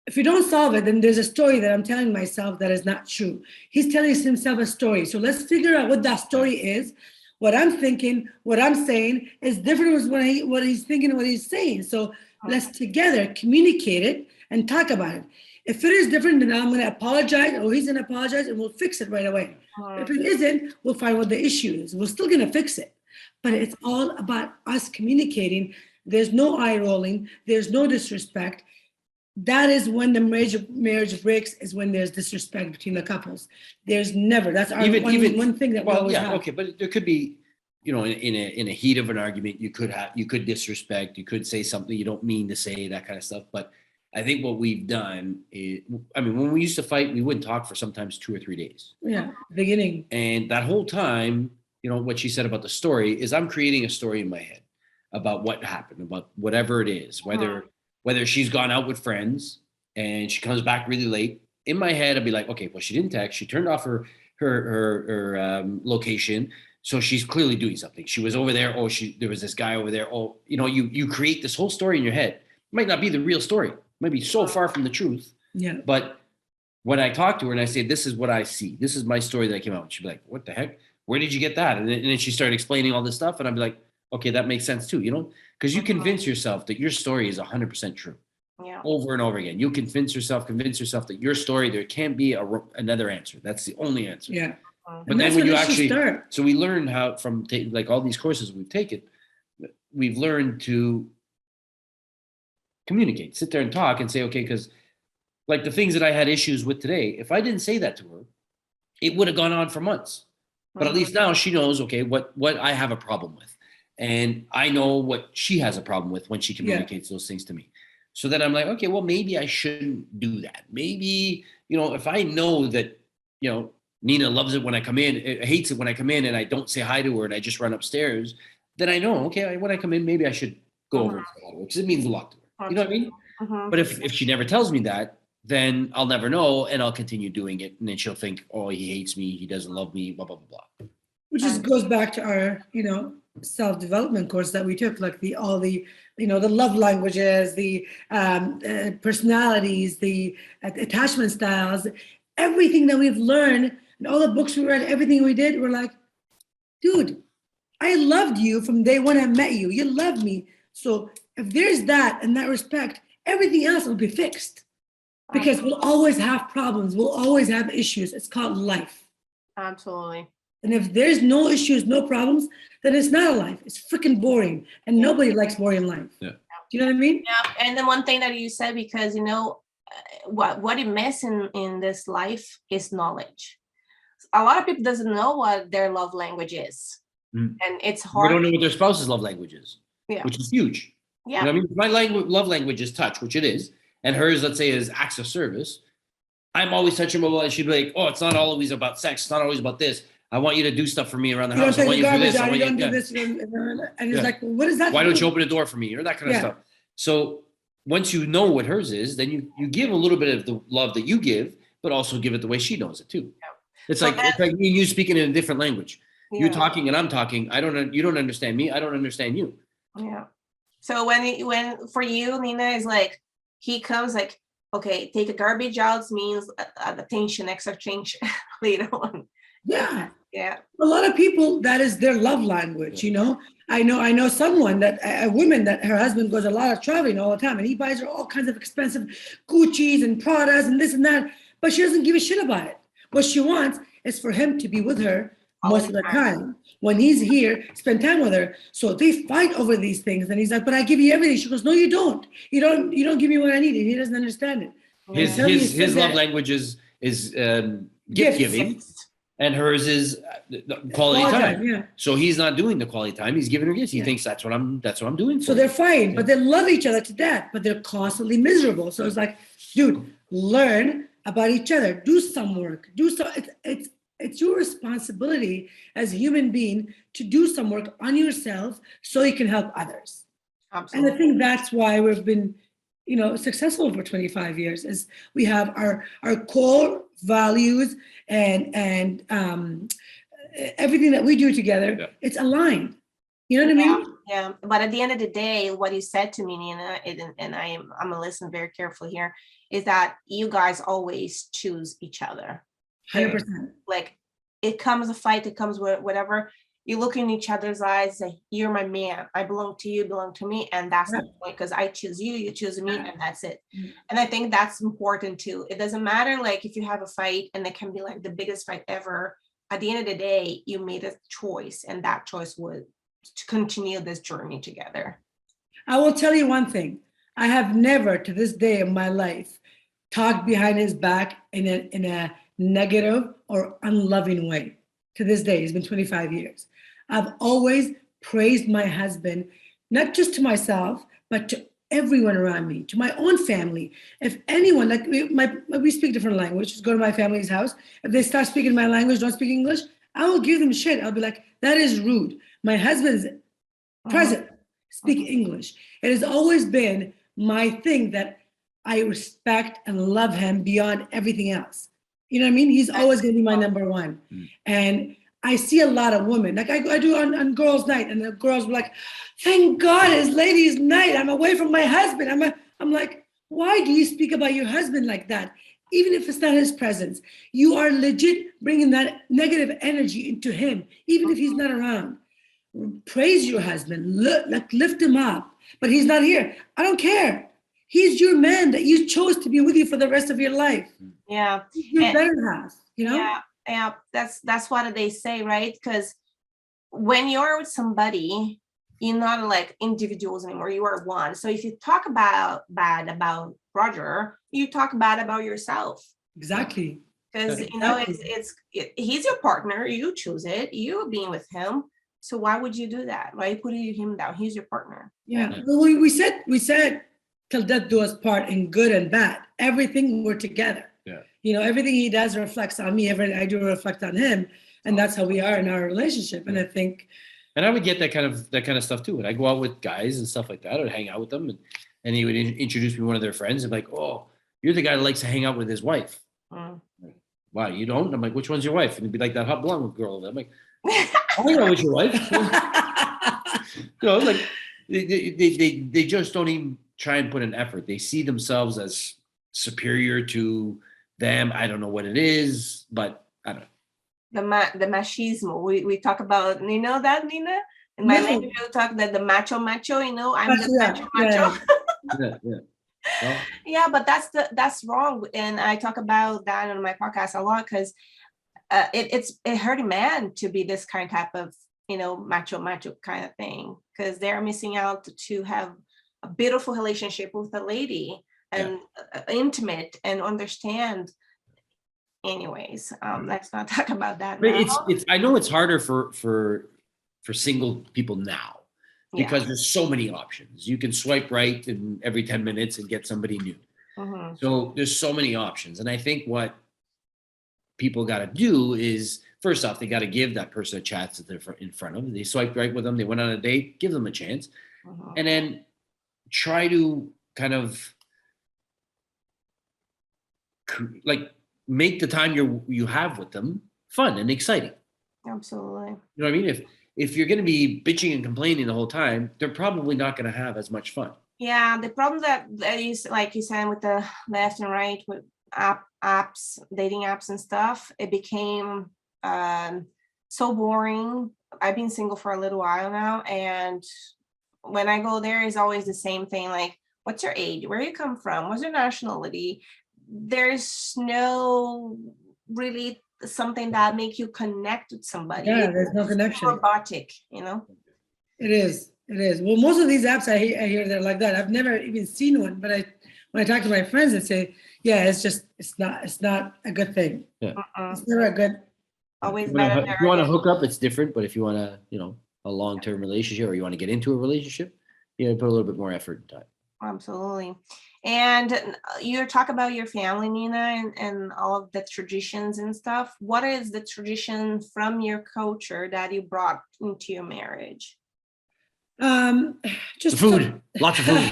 if you don't solve it, then there's a story that I'm telling myself that is not true. He's telling himself a story. So let's figure out what that story is. What I'm thinking, what I'm saying is different from what he's thinking and what he's saying. So let's together communicate it and talk about it. If it is different, then I'm going to apologize, or he's going to apologize, and we'll fix it right away. If it isn't, we'll find what the issue is. We're still going to fix it. But it's all about us communicating. There's no eye rolling. There's no disrespect. That is when the marriage breaks, is when there's disrespect between the couples. There's never. That's our one thing that we always have. Okay, but there could be, in a heat of an argument, you could disrespect, you could say something you don't mean to say, that kind of stuff. But I think what we've done is, when we used to fight, we wouldn't talk for sometimes 2 or 3 days. Yeah, beginning. And that whole time, what she said about the story is, I'm creating a story in my head about what happened, about whatever it is, whether she's gone out with friends and she comes back really late in my head, I'd be like, okay, well, she didn't text. She turned off her location. So she's clearly doing something. She was over there. Oh, there was this guy over there. Oh, you create this whole story in your head. It might not be the real story. It might be so far from the truth. Yeah. But when I talk to her and I say, this is what I see, this is my story that came out, she'd be like, what the heck? Where did you get that? And then she started explaining all this stuff. And I'd be like, okay, that makes sense too, because you convince yourself that your story is 100% true. Yeah. Over and over again. You convince yourself that your story, there can't be another answer. That's the only answer. Yeah. But then when you actually, so we learn how from like all these courses we've taken, we've learned to communicate, sit there and talk and say, okay, because like the things that I had issues with today, if I didn't say that to her, it would have gone on for months. But at least now she knows, okay, what I have a problem with. And I know what she has a problem with when she communicates those things to me. So then I'm like, okay, well, maybe I shouldn't do that. Maybe, if I know that, Nina loves it when I come in, hates it when I come in and I don't say hi to her and I just run upstairs, then I know, okay, when I come in, maybe I should go over and say hi to her because it means a lot to her. You know what I mean? But if she never tells me that, then I'll never know and I'll continue doing it. And then she'll think, oh, he hates me. He doesn't love me, blah, blah, blah, blah. Which just goes back to our, self-development course that we took, like the love languages, the personalities, the attachment styles, everything that we've learned and all the books we read, everything we did, we're like, dude, I loved you from day one I met you. You loved me. So if there's that and that respect, everything else will be fixed because we'll always have problems. We'll always have issues. It's called life. Absolutely. And if there's no issues, no problems, then it's not a life. It's freaking boring. And nobody likes boring life. Yeah. Do you know what I mean? Yeah. And then one thing that you said, because, what it miss in this life is knowledge. A lot of people doesn't know what their love language is. And it's hard. They don't know what their spouse's love language is, Yeah. which is huge. Yeah. You know what I mean? My love language is touch, which it is. And hers, let's say, is acts of service. I'm always touching her, and she'd be like, oh, it's not always about sex. It's not always about this. I want you to do stuff for me around the You house. I want you to do this. I want you you don't do this. And it's like, what is that? Why don't you open the door for me? Or that kind of stuff. So once you know what hers is, then you give a little bit of the love that you give, but also give it the way she knows it too. Yeah. It's like me and you speaking in a different language. Yeah. You're talking and I'm talking. You don't understand me. I don't understand you. Yeah. So when for you, Nina, is like, he comes like, okay, take the garbage out means attention, extra change later on. Yeah. Yeah. A lot of people, that is their love language, I know someone a woman that her husband goes a lot of traveling all the time and he buys her all kinds of expensive Gucci's and Pradas and this and that, but she doesn't give a shit about it. What she wants is for him to be with her most of the time. When he's here, spend time with her. So they fight over these things. And he's like, but I give you everything. She goes, no, you don't. You don't give me what I need. And he doesn't understand it. His love language is gift giving. And hers is quality time. Yeah. So he's not doing the quality time. He's giving her gifts. He thinks that's what I'm doing. So they're fine, but they love each other to death, but they're constantly miserable. So it's like, dude, learn about each other. Do some work. It's your responsibility as a human being to do some work on yourself so you can help others. Absolutely. And I think that's why we've been, successful for 25 years is we have our core values and everything that we do together, it's aligned. You know what I mean? Yeah. But at the end of the day, what you said to me, Nina, and I'm gonna listen very carefully here, is that you guys always choose each other. 100%. Like it comes a fight, it comes with whatever. You look in each other's eyes, say, you're my man. I belong to you, belong to me. And that's the point, because I choose you, you choose me, and that's it. And I think that's important too. It doesn't matter like if you have a fight and it can be like the biggest fight ever. At the end of the day, you made a choice, and that choice was to continue this journey together. I will tell you one thing. I have never to this day of my life talked behind his back in a negative or unloving way. To this day, it's been 25 years. I've always praised my husband, not just to myself, but to everyone around me, to my own family. If anyone, like we speak different languages, go to my family's house. If they start speaking my language, don't speak English, I will give them shit. I'll be like, that is rude. My husband's present, speak English. It has always been my thing that I respect and love him beyond everything else. You know what I mean? He's always going to be my number one. And I see a lot of women, like I do on girls' night, and the girls were like, thank God it's ladies' night. I'm away from my husband. I'm like, why do you speak about your husband like that? Even if it's not his presence, you are legit bringing that negative energy into him, even if he's not around. Praise your husband, lift him up, but he's not here. I don't care. He's your man that you chose to be with you for the rest of your life. Yeah. You're better half, you know? Yeah. That's what they say, right? Because when you're with somebody, you're not like individuals anymore. You are one. So if you talk bad about Roger, you talk bad about yourself. Exactly. Because he's your partner. You choose it. You being with him. So why would you do that? Why are you putting him down? He's your partner. Yeah. Well, we said till death do us part in good and bad. Everything we're together. Yeah. You know, everything he does reflects on me. Everything I do reflect on him. And that's how we are in our relationship. And I think. And I would get that kind of stuff too. When I go out with guys and stuff like that, I would hang out with them, and he would introduce me to one of their friends and be like, oh, you're the guy that likes to hang out with his wife. Wow, you don't? I'm like, which one's your wife? And he'd be like, that hot blonde girl. I'm like, I know it's your wife. Like they just don't even try and put an effort. They see themselves as superior to them. I don't know what it is, but I don't know. The machismo. We talk about, you know that, Nina? In my language, we talk that the macho, you know, I'm the macho. Well, yeah, but that's wrong. And I talk about that on my podcast a lot because it hurt a man to be this kind of, you know, macho kind of thing, because they're missing out to have a beautiful relationship with a lady and intimate and understand. Anyways, let's not talk about that now. It's I know it's harder for single people now because there's so many options. You can swipe right in every 10 minutes and get somebody new. So there's so many options. And I think what people got to do is, first off, they got to give that person a chance that they're in front of them. They swiped right with them. They went on a date, give them a chance. And then try to kind of like make the time you have with them fun and exciting. Absolutely. You know what I mean? If you're going to be bitching and complaining the whole time, they're probably not going to have as much fun. Yeah, the problem that is, like you said, with the left and right, with apps, dating apps and stuff, it became so boring. I've been single for a little while now, and when I go there, it's always the same thing. Like, what's your age? Where you come from? What's your nationality? There's no really something that make you connect with somebody. Yeah, there's no connection. Robotic, you know. It is. Well, most of these apps I hear they're like that. I've never even seen one, but when I talk to my friends and say, yeah, it's not a good thing. Yeah. It's never a good. Always better. If you want to hook up, it's different. But if you want to, you know, a long-term relationship, or you want to get into a relationship, you put a little bit more effort and time. Absolutely. And you talk about your family, Nina, and all of the traditions and stuff. What is the tradition from your culture that you brought into your marriage? Just food. Lots of food.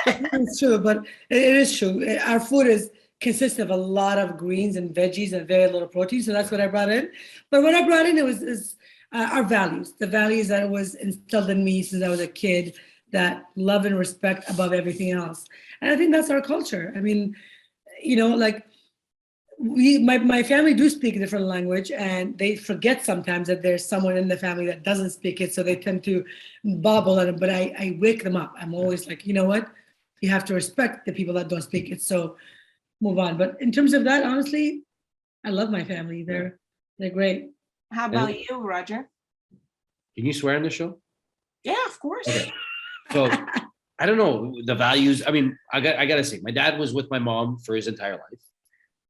It's true, but it is true. Our food consists of a lot of greens and veggies and very little protein. So that's what I brought in. But what I brought in is our values, the values that was instilled in me since I was a kid, that love and respect above everything else. And I think that's our culture. I mean, you know, like my family do speak a different language, and they forget sometimes that there's someone in the family that doesn't speak it. So they tend to bobble at it, but I wake them up. I'm always like, you know what? You have to respect the people that don't speak it. So move on. But in terms of that, honestly, I love my family. They're great. How about you, Roger? Can you swear on the show? Yeah, of course. Okay. So I don't know the values. I mean, I gotta say, my dad was with my mom for his entire life.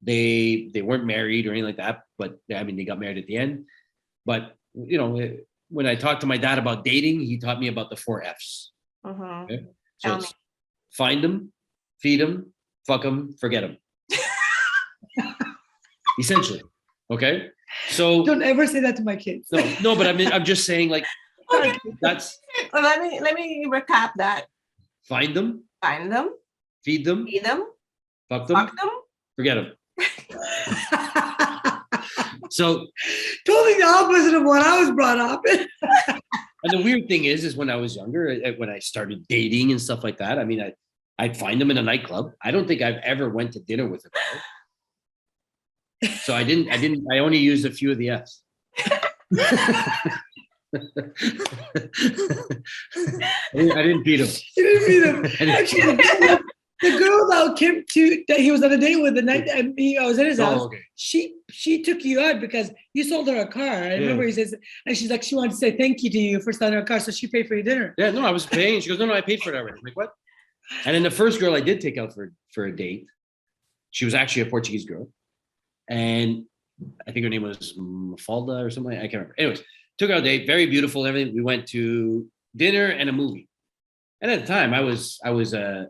They weren't married or anything like that, but I mean, they got married at the end. But you know, when I talked to my dad about dating, he taught me about the 4 F's. Okay? So it's find them, feed them, fuck them, forget them. Essentially, okay. So don't ever say that to my kids. No, but I'm just saying, like, okay. That's. Let me recap that. Find them. feed them, Feed them, fuck them, fuck them. forget them. So, Totally the opposite of what I was brought up. and the weird thing is when I was younger, when I started dating and stuff like that, I mean, I'd find them in a nightclub. I don't think I've ever went to dinner with a girl. So I only used a few of the F's. I didn't beat him. You didn't meet him. Actually, the girl that came to that he was on a date with the night I was at his house. Okay. She took you out because you sold her a car. I remember he says, and she's like, she wanted to say thank you to you for selling her a car, so she paid for your dinner. Yeah, no, I was paying. She goes, no, I paid for it already. I'm like, what? And then the first girl I did take out for a date, she was actually a Portuguese girl, and I think her name was Mafalda or something. I can't remember. Anyways, took her out a date, very beautiful and everything. We went to dinner and a movie. And at the time, I was a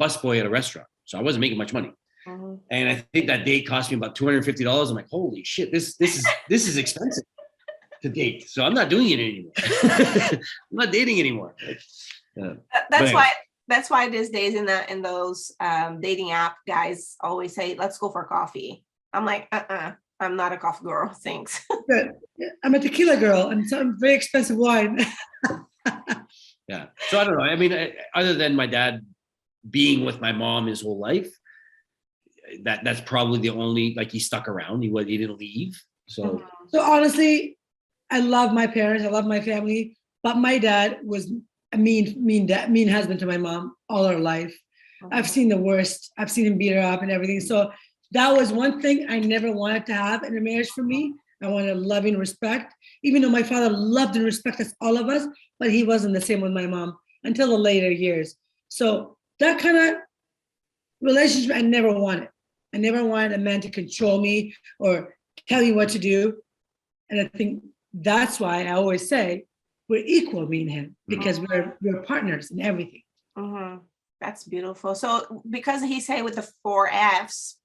busboy at a restaurant, so I wasn't making much money. Mhm. And I think that date cost me about $250. I'm like, holy shit, this is expensive to date. So I'm not doing it anymore. I'm not dating anymore. That's why these days in those dating app guys always say, let's go for coffee. I'm like, I'm not a coffee girl. Thanks. But I'm a tequila girl and some very expensive wine. Yeah. So I don't know. I mean, other than my dad being with my mom his whole life, that's probably the only, like, he stuck around. He didn't leave. So So honestly, I love my parents. I love my family. But my dad was a mean husband to my mom all her life. I've seen the worst. I've seen him beat her up and everything. So that was one thing I never wanted to have in a marriage for me. I wanted loving respect, even though my father loved and respected all of us, but he wasn't the same with my mom until the later years. So that kind of relationship I never wanted. I never wanted a man to control me or tell me what to do. And I think that's why I always say we're equal, me and him, because we're partners in everything. Mm-hmm. That's beautiful. So because he said with the 4 F's,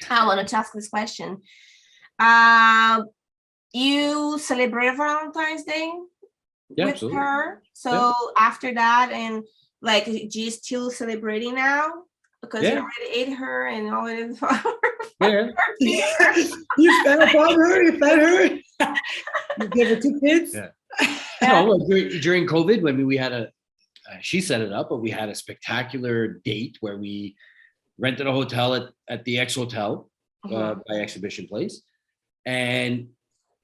I want to ask this question. You celebrate Valentine's Day with absolutely. her. So after that, and like, do you still celebrating now? Because you already ate her and all of it. You fed upon her, you fed her. You gave her 2 kids. Yeah. No, during COVID, when we had she set it up, but we had a spectacular date where we rented a hotel at the X Hotel by Exhibition Place. And,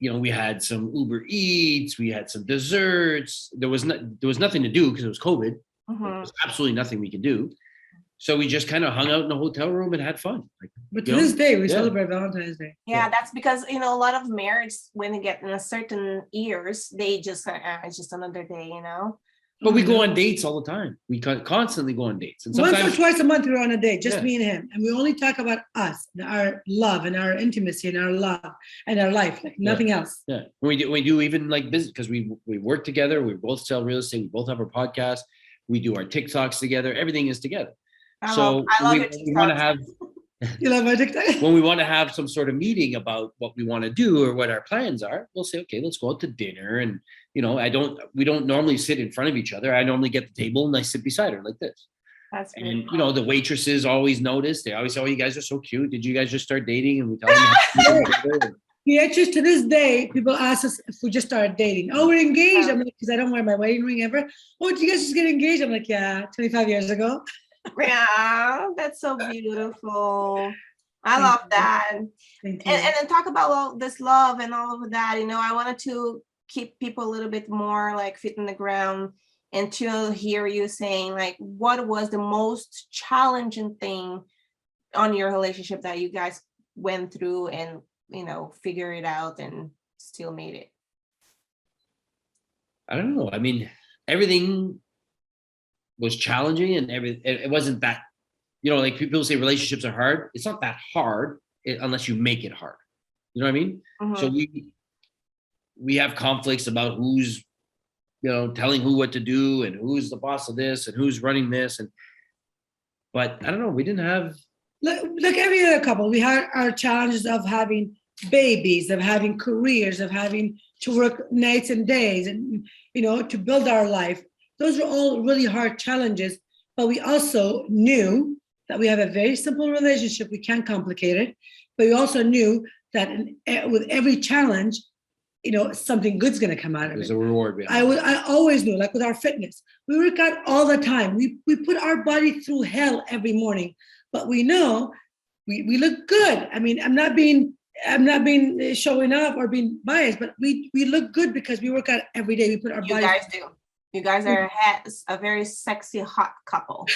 we had some Uber Eats, we had some desserts. There was nothing to do because it was COVID. There was absolutely nothing we could do. So we just kind of hung out in a hotel room and had fun. But to this day, we celebrate Valentine's Day. Yeah, that's because, a lot of marriages, when they get in a certain years, they just, it's just another day, But we go on dates all the time. We constantly go on dates. And once or twice a month, we're on a date, just me and him. And we only talk about us, and our love and our intimacy and our love and our life, like nothing else. Yeah. We do even like business, because we work together. We both sell real estate. We both have our podcast. We do our TikToks together. Everything is together. I love we want to have. You love my TikTok? When we want to have some sort of meeting about what we want to do or what our plans are, we'll say, okay, let's go out to dinner. And, we don't normally sit in front of each other. I normally get the table and I sit beside her like this. That's and, the waitresses always notice. They always say, oh, you guys are so cute. Did you guys just start dating? And we tell them. Beatrice, to this day, people ask us if we just started dating. Oh, we're engaged. I'm like, because I don't wear my wedding ring ever. Oh, did you guys just get engaged? I'm like, yeah, 25 years ago. Yeah, that's so beautiful. I love that. Thank you. And then talk about all this love and all of that. I wanted to keep people a little bit more like feet in the ground and to hear you saying, like, what was the most challenging thing on your relationship that you guys went through and figure it out and still made it? I don't know. I mean, everything was challenging, and it wasn't that, like people say relationships are hard. It's not that hard unless you make it hard. You know what I mean? So we have conflicts about who's, telling who what to do and who's the boss of this and who's running this. But I don't know. We didn't have. Like every other couple, we had our challenges of having babies, of having careers, of having to work nights and days, and to build our life. Those are all really hard challenges, but we also knew that we have a very simple relationship. We can't complicate it. But we also knew that with every challenge, something good's going to come out of There's it. a reward behind it. I always knew, like with our fitness, we work out all the time. We put our body through hell every morning, but we know we look good. I mean, I'm not being showing off or being biased, but we look good because we work out every day. We put our You body. guys do. You guys are a very sexy, hot couple.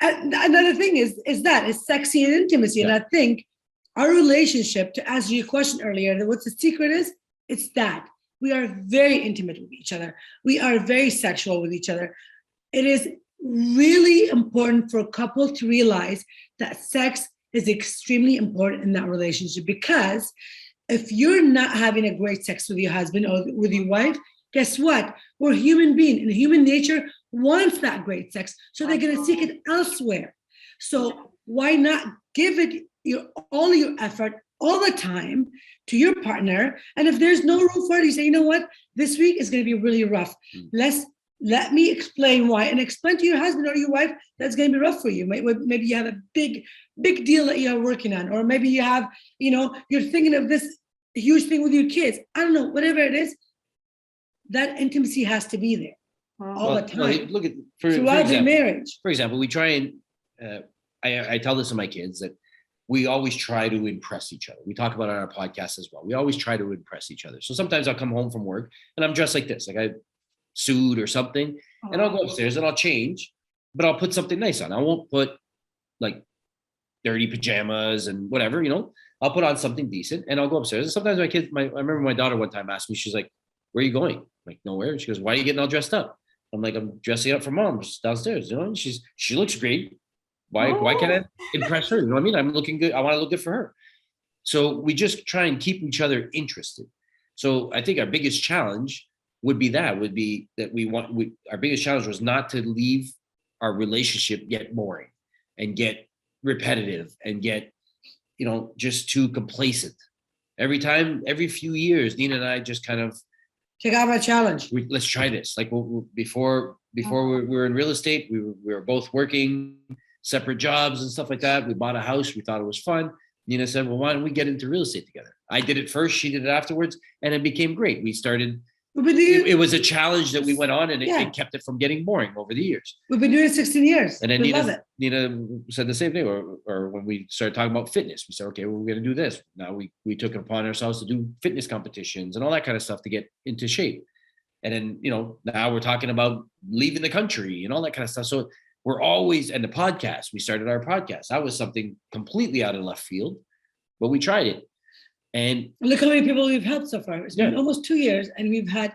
And another thing is sexy and intimacy. Yeah. And I think our relationship, to answer your question earlier, what's the secret is, it's that we are very intimate with each other. We are very sexual with each other. It is really important for a couple to realize that sex is extremely important in that relationship, because if you're not having a great sex with your husband or with your wife, guess what? We're human beings, and human nature wants that great sex. So they're going to seek it elsewhere. So why not give it all your effort all the time to your partner? And if there's no room for it, you say, you know what? This week is going to be really rough. Let me explain why, and explain to your husband or your wife that's going to be rough for you. Maybe you have a big deal that you're working on, or maybe you have, you're thinking of this huge thing with your kids. I don't know, whatever it is, that intimacy has to be there all the time. Well, look at throughout the marriage. For example, we try and I tell this to my kids that we always try to impress each other. We talk about it on our podcast as well. We always try to impress each other. So sometimes I'll come home from work and I'm dressed like this, like I suit or something, and I'll go upstairs and I'll change, but I'll put something nice on. I won't put like dirty pajamas and whatever, I'll put on something decent and I'll go upstairs. And sometimes I remember my daughter one time asked me, she's like, "Where are you going?" I'm like, "Nowhere." And she goes, "Why are you getting all dressed up?" I'm like, "I'm dressing up for mom, just downstairs." And she looks great. Why can't I impress her? You know what I mean? I'm looking good. I want to look good for her. So we just try and keep each other interested. So I think our biggest challenge would be that our biggest challenge was not to leave our relationship get boring and get repetitive and get, just too complacent. Every few years, Nina and I just kind of check out my challenge. Let's try this. Like before we were in real estate, we were both working separate jobs and stuff like that. We bought a house. We thought it was fun. Nina said, "Well, why don't we get into real estate together?" I did it first. She did it afterwards. And it became great. We started. It was a challenge that we went on, and it kept it from getting boring over the years. We've been doing it 16 years. And then Nina said the same thing. Or when we started talking about fitness, we said, okay, well, we're going to do this. Now we took it upon ourselves to do fitness competitions and all that kind of stuff to get into shape. And then, now we're talking about leaving the country and all that kind of stuff. So we're always, and the podcast, we started our podcast. That was something completely out of left field, but we tried it. And look how many people we've helped so far. It's been almost 2 years, and we've had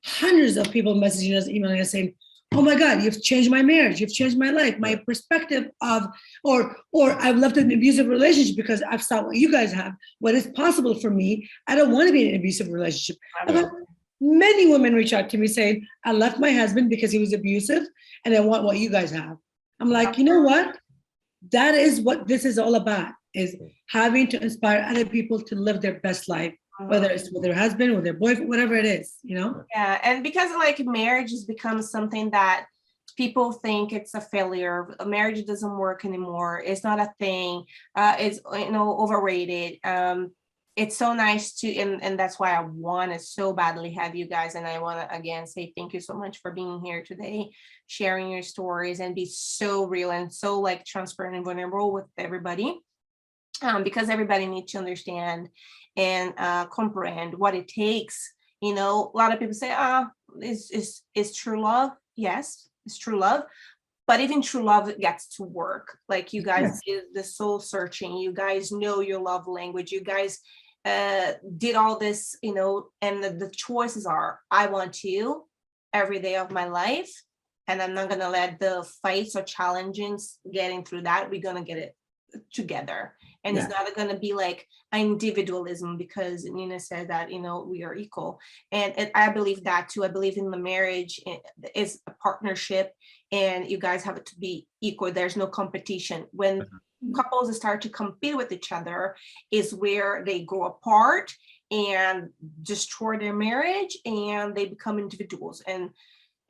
hundreds of people messaging us, emailing us saying, "Oh my God, you've changed my marriage. You've changed my life, my perspective of," or "I've left an abusive relationship because I've saw what you guys have, what is possible for me. I don't want to be in an abusive relationship." I've had many women reach out to me saying, "I left my husband because he was abusive, and I want what you guys have." I'm like, you know what? That is what this is all about, is having to inspire other people to live their best life, whether it's with their husband, with their boyfriend, whatever it is, Yeah, and because marriage has become something that people think it's a failure. A marriage doesn't work anymore. It's not a thing. It's overrated. It's so nice to, and that's why I want to so badly have you guys. And I want to again say thank you so much for being here today, sharing your stories, and be so real and so transparent and vulnerable with everybody. Because everybody needs to understand and comprehend what it takes. A lot of people say, is true love? Yes, it's true love. But even true love gets to work. Like you guys did the soul searching. You guys know your love language. You guys did all this, and the choices are, I want you every day of my life. And I'm not going to let the fights or challenges getting through that. We're going to get it together. And it's not going to be like individualism, because Nina said that, we are equal. And I believe that too. I believe in the marriage is a partnership, and you guys have to be equal. There's no competition. When couples start to compete with each other is where they go apart and destroy their marriage, and they become individuals. And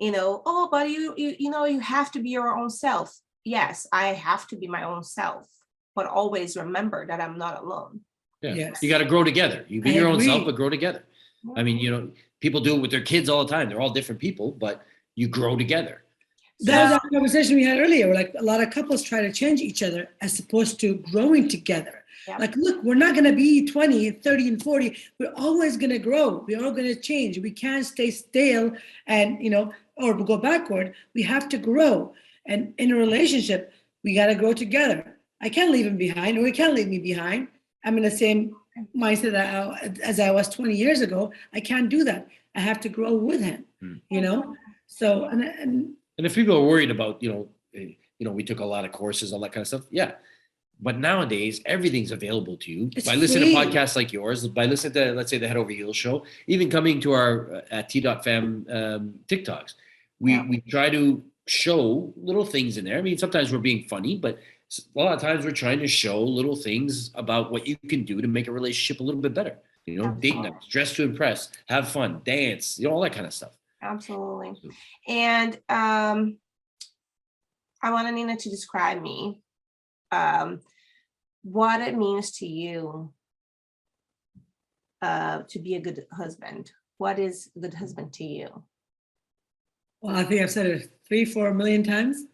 oh, but you have to be your own self. Yes, I have to be my own self, but always remember that I'm not alone. Yeah. Yes. You got to grow together. You be I your own agree. self, but grow together. I mean, people do it with their kids all the time. They're all different people, but you grow together. That was our conversation we had earlier. Like a lot of couples try to change each other as opposed to growing together. Yeah. Like, look, we're not going to be 20, 30, and 40. We're always going to grow. We're all going to change. We can't stay stale and, or go backward. We have to grow. And in a relationship, we got to grow together. I can't leave him behind, or he can't leave me behind. I'm in the same mindset as I was 20 years ago. I can't do that. I have to grow with him, So, and if people are worried about, we took a lot of courses, all that kind of stuff. Yeah. But nowadays, everything's available to you by listening to podcasts like yours, by listening to, let's say, the Head Over Heels show, even coming to our T.fam TikToks. We try to show little things in there. I mean, sometimes we're being funny, but a lot of times we're trying to show little things about what you can do to make a relationship a little bit better. Date nights, dress to impress, have fun, dance, all that kind of stuff. Absolutely. And I want Nina to describe me, what it means to you to be a good husband. What is a good husband to you? Well, I think I've said it 3-4 million times.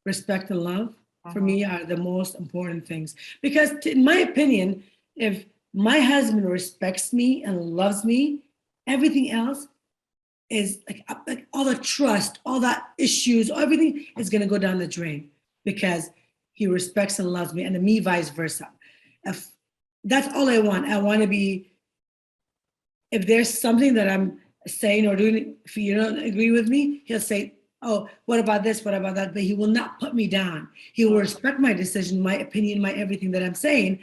Respect and love for me are the most important things. Because in my opinion, if my husband respects me and loves me, everything else is like all the trust, all that issues, everything is going to go down the drain because he respects and loves me, and me vice versa. If that's all I want to be, if there's something that I'm saying or doing, if you don't agree with me, he'll say, oh, what about this? What about that? But he will not put me down. He will respect my decision, my opinion, my everything that I'm saying,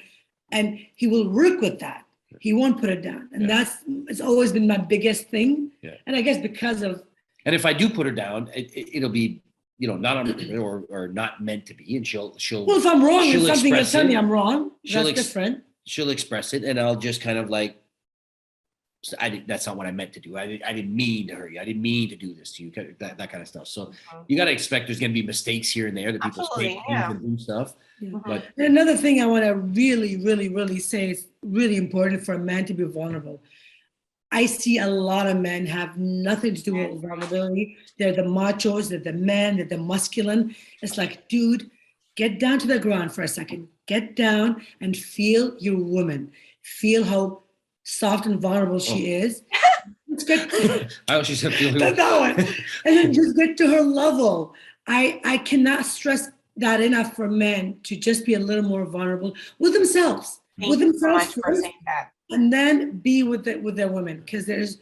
and he will work with that. He won't put it down. And it's always been my biggest thing. Yeah. And I guess because of. And if I do put her down, it'll be, not on or not meant to be. And she'll. Well, if I'm wrong with something, you'll tell me I'm wrong. That's different. She'll express it, and I'll just kind of like, that's not what I meant to do. I didn't mean to hurt you. I didn't mean to do this to you. That kind of stuff. So you got to expect there's going to be mistakes here and there that people take and do stuff. Yeah. But and another thing I want to really, really, really say is really important for a man to be vulnerable. I see a lot of men have nothing to do with vulnerability. They're the machos, they're the men, they're the masculine. It's like, dude, get down to the ground for a second. Get down and feel your woman. Feel how soft and vulnerable she is. Let's get I she said feel that one. And then just get to her level. I cannot stress that enough for men to just be a little more vulnerable with themselves. First, and then be with their women, because there's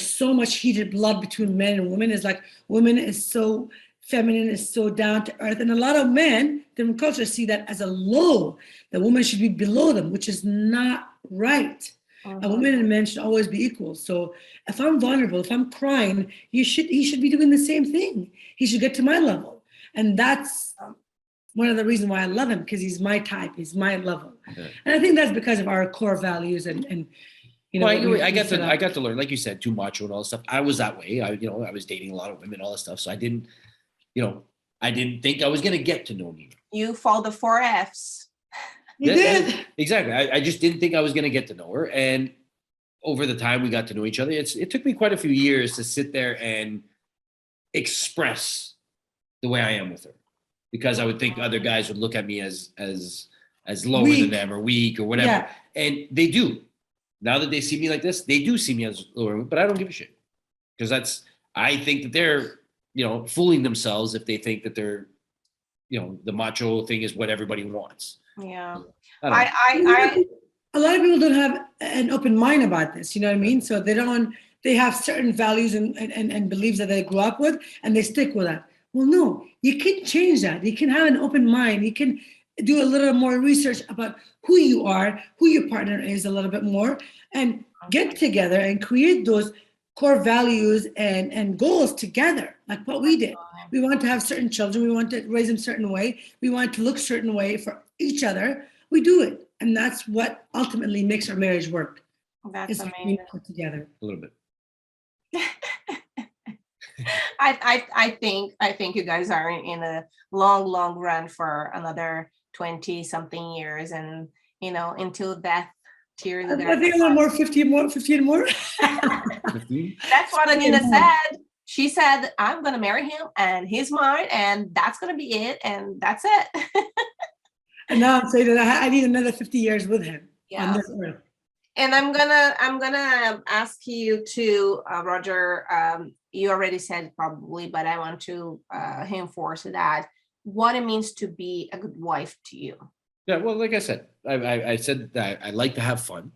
so much heated blood between men and women. It's like women is so feminine, is so down to earth, and a lot of men, different cultures, see that as a low. The woman should be below them, which is not right. A woman and men should always be equal. So if I'm vulnerable, if I'm crying, he should be doing the same thing. He should get to my level, and that's one of the reasons why I love him, because he's my type, he's my level. Yeah. And I think that's because of our core values and I got to learn, like you said, too macho and all this stuff. I was that way. I was dating a lot of women, all this stuff. So I didn't think I was going to get to know Nina. You followed the 4 Fs. You did. Exactly. I just didn't think I was going to get to know her. And over the time we got to know each other, it took me quite a few years to sit there and express the way I am with her. Because I would think other guys would look at me as lower than them or weak or whatever. Yeah. And they do. Now that they see me like this, they do see me as lower, but I don't give a shit. Because I think that they're, fooling themselves if they think that they're, the macho thing is what everybody wants. Yeah. A lot of people don't have an open mind about this, you know what I mean? So they have certain values and beliefs that they grew up with, and they stick with that. Well, no, you can change that. You can have an open mind. You can do a little more research about who you are, who your partner is a little bit more, and get together and create those core values and goals together, like what we did. We want to have certain children. We want to raise them a certain way. We want to look a certain way for each other. We do it. And that's what ultimately makes our marriage work. That's amazing. Put together. A little bit. I think you guys are in a long run for another 20 something years, and until death tears you I guys think a little more, 15 more, 15 more. apart. That's what Anina said. She said, I'm gonna marry him and he's mine, and that's gonna be it, and that's it. And now I'm saying that I need another 50 years with him on Yeah. this earth. And I'm gonna ask you to, Roger. You already said probably, but I want to reinforce that what it means to be a good wife to you. Yeah, well, like I said, I said that I like to have fun.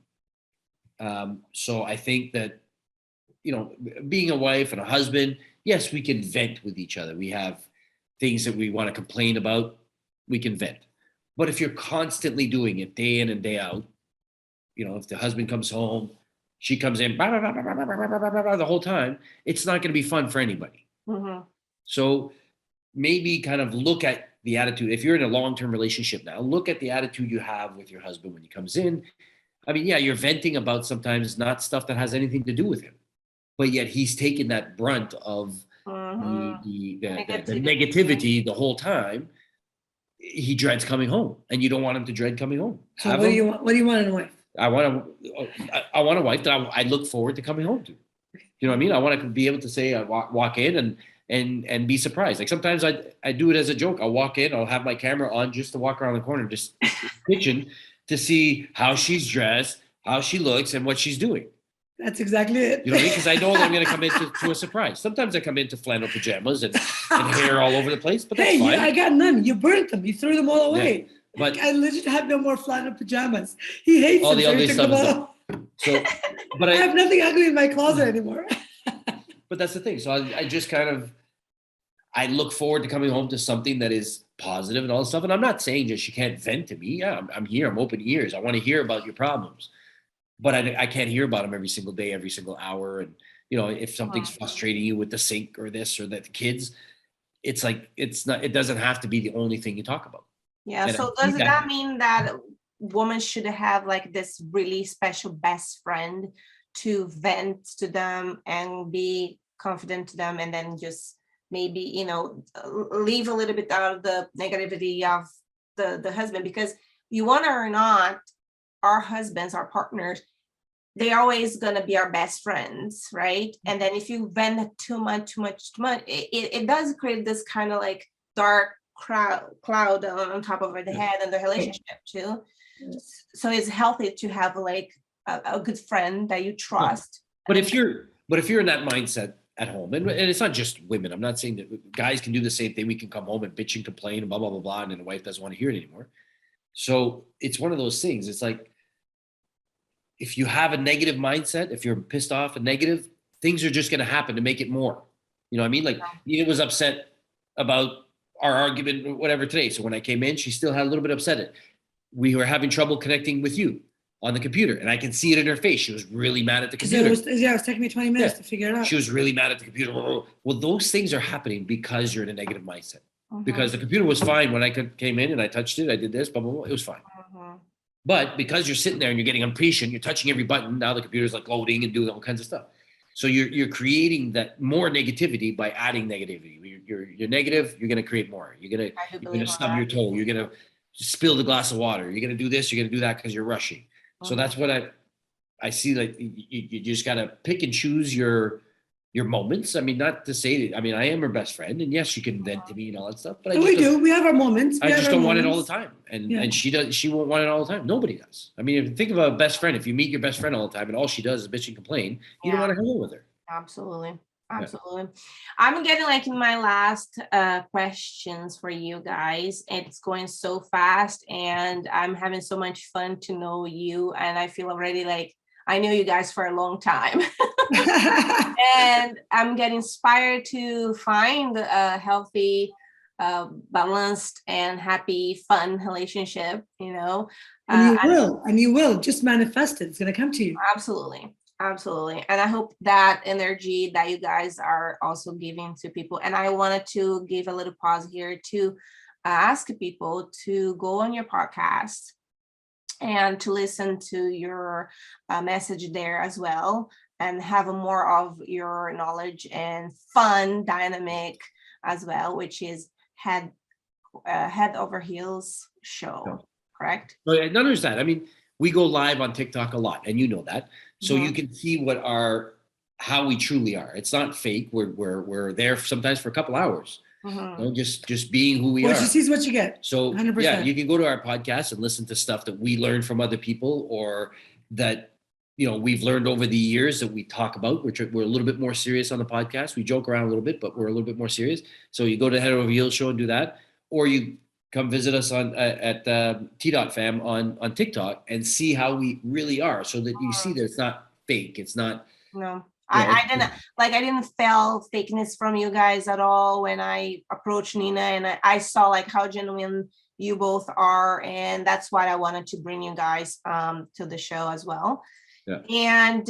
So I think that, being a wife and a husband, yes, we can vent with each other. We have things that we want to complain about, we can vent. But if you're constantly doing it day in and day out, if the husband comes home, she comes in bah, bah, bah, bah, bah, bah, bah, bah, bah, bah, the whole time, it's not going to be fun for anybody. Mhm. So maybe kind of look at the attitude. If you're in a long-term relationship now, look at the attitude you have with your husband when he comes in. I mean, yeah, you're venting about sometimes not stuff that has anything to do with him, but yet he's taken that brunt of Mhm. the negativity the whole time. He dreads coming home, and you don't want him to dread coming home. So what do you want? What do you want in a wife? I want a wife that I look forward to coming home to. You know what I mean? I want to be able to say I walk in and be surprised. Like sometimes I do it as a joke. I'll walk in, I'll have my camera on just to walk around the corner, just kitchen, to see how she's dressed, how she looks, and what she's doing. That's exactly it. You know what I mean? Because I know that I'm going to come into to a surprise. Sometimes I come into flannel pajamas and hair all over the place, but that's Hey, fine. I got none. You burnt them. You threw them all away. Yeah, but I legit have no more flannel pajamas. He hates all them, the so he ugly took stuff them is all. done. So, but I have nothing ugly in my closet anymore. but that's the thing. So I just kind of, I look forward to coming home to something that is positive and all this stuff. And I'm not saying just she can't vent to me. Yeah, I'm here. I'm open ears. I want to hear about your problems, but I can't hear about them every single day, every single hour. And if something's frustrating you with the sink or this or that, the kids, it's like it doesn't have to be the only thing you talk about. Yeah. And So does that mean that women should have like this really special best friend to vent to them and be confident to them, and then just maybe leave a little bit out of the negativity of the husband? Because you want to or not, our husbands, our partners, they're always gonna be our best friends, right? And then if you vent too much, it does create this kind of like dark cloud on top of the head and the relationship too. So it's healthy to have like a good friend that you trust. But if you're in that mindset at home, and it's not just women, I'm not saying that guys can do the same thing. We can come home and bitch and complain and blah blah blah blah, and then the wife doesn't want to hear it anymore. So it's one of those things. It's like, if you have a negative mindset, if you're pissed off and negative, things are just going to happen to make it more. You know what I mean? Like, Nina was upset about our argument or whatever today. So when I came in, she still had a little bit upset. We were having trouble connecting with you on the computer, and I can see it in her face. She was really mad at the computer. It was taking me 20 minutes to figure it out. She was really mad at the computer. Well, those things are happening because you're in a negative mindset. Because the computer was fine when I came in and I touched it. I did this, blah, blah, blah. It was fine. But because you're sitting there and you're getting impatient, you're touching every button. Now the computer's like loading and doing all kinds of stuff. So you're creating that more negativity by adding negativity. You're negative. You're going to create more. You're going to stub your toe. You're going to spill the glass of water. You're going to do this. You're going to do that because you're rushing. So that's what I see. Like you just got to pick and choose your moments. I mean, not to say that, I mean, I am her best friend, and yes, she can vent to me and all that stuff, but we do. We have our moments. I just don't want it all the time. And she won't want it all the time. Nobody does. I mean, if you think of a best friend, if you meet your best friend all the time and all she does is bitch and complain, you don't want to hang out with her. Absolutely. I'm getting like in my last questions for you guys. It's going so fast, and I'm having so much fun to know you, and I feel already like I know you guys for a long time. And I'm getting inspired to find a healthy, balanced, and happy, fun relationship, And you will just manifest it. It's going to come to you. Absolutely. And I hope that energy that you guys are also giving to people. And I wanted to give a little pause here to ask people to go on your podcast and to listen to your message there as well. and have a more of your knowledge and fun dynamic as well, which is Head Over Heels show, correct? But not only that, I mean, we go live on TikTok a lot, and you know that, so Mhm. you can see how we truly are. It's not fake. We're there sometimes for a couple hours, Mhm. just being who we What are. you see is what you get. So 100%. you can go to our podcast and listen to stuff that we learned from other people, or that we've learned over the years that we talk about. We're a little bit more serious on the podcast. We joke around a little bit, but we're a little bit more serious. So you go to Head Over Heels show and do that, or you come visit us at T.Fam on TikTok and see how we really are, so that you see that it's not fake. It's not. No, You know, I didn't feel fakeness from you guys at all when I approached Nina, and I saw like how genuine you both are, and that's why I wanted to bring you guys to the show as well. Yeah. And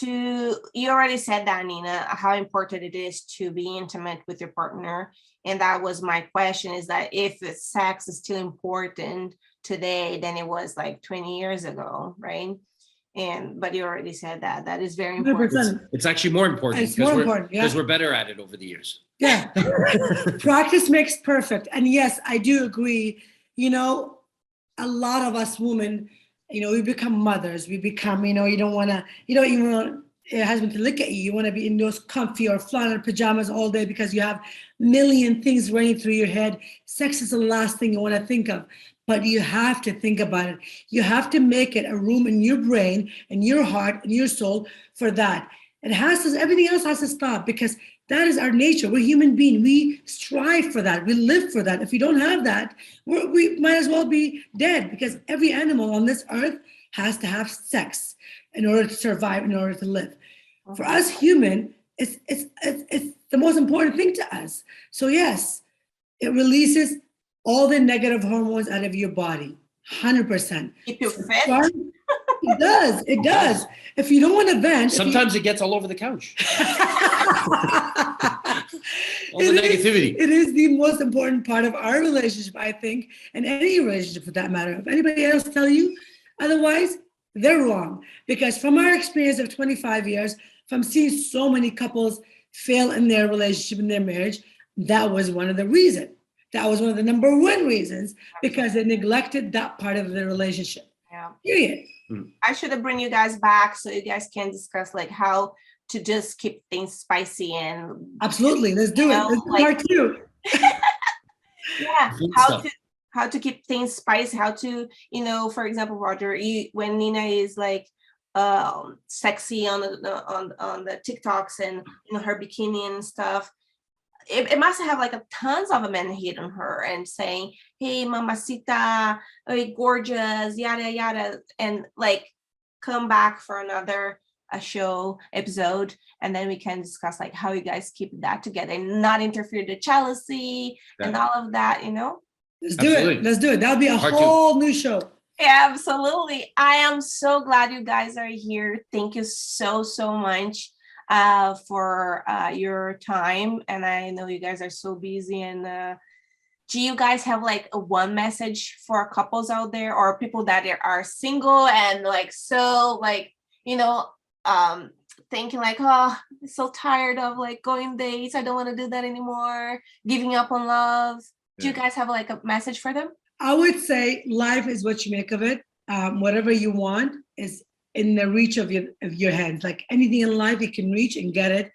you already said that, Nina, how important it is to be intimate with your partner. And that was my question, is that if sex is still important today than it was like 20 years ago, right? But you already said that is very important. 100%. it's actually more important It's more important, yeah. because we're better at it over the years. Yeah. Practice makes perfect. And yes, I do agree. A lot of us women, we become mothers. We become, you don't even want your husband to look at you. You want to be in those comfy or flannel pajamas all day because you have a million things running through your head. Sex is the last thing you want to think of. But you have to think about it. You have to make it a room in your brain and your heart and your soul for that. Everything else has to stop, because that is our nature. We're human beings. We strive for that. We live for that. If we don't have that, we might as well be dead, because every animal on this earth has to have sex in order to survive, in order to live. For us human, it's the most important thing to us. So yes, it releases all the negative hormones out of your body, 100%. Keep you fit. It does. If you don't want to vent, Sometimes it gets all over the couch. All the negativity. It is the most important part of our relationship, I think, and any relationship for that matter. If anybody else tell you otherwise, they're wrong. Because from our experience of 25 years, from seeing so many couples fail in their relationship, in their marriage, that was one of the reasons. That was one of the number one reasons, because they neglected that part of the relationship. Yeah. Period. I should have bring you guys back so you guys can discuss like how to just keep things spicy and Absolutely. Let's do it. Let's do part two. Yeah. How to keep things spicy, how to, for example, Roger, when Nina is like sexy on the TikToks and her bikini and stuff, it must have like tons of men hitting her and saying, "Hey, mamacita, hey, gorgeous, yada yada," and like come back for another show episode, and then we can discuss like how you guys keep that together and not interfere with jealousy and all of that. Let's do it. Let's do it. That'll be a Part whole new show. Yeah, absolutely. I am so glad you guys are here. Thank you so much for your time, and I know you guys are so busy. And do you guys have like one message for couples out there, or people that are single and like so like thinking like, oh, I'm so tired of like going dates, I don't want to do that anymore, giving up on love? Do you guys have like a message for them? I would say life is what you make of it. Whatever you want is in the reach of your hands. Like anything in life, you can reach and get it,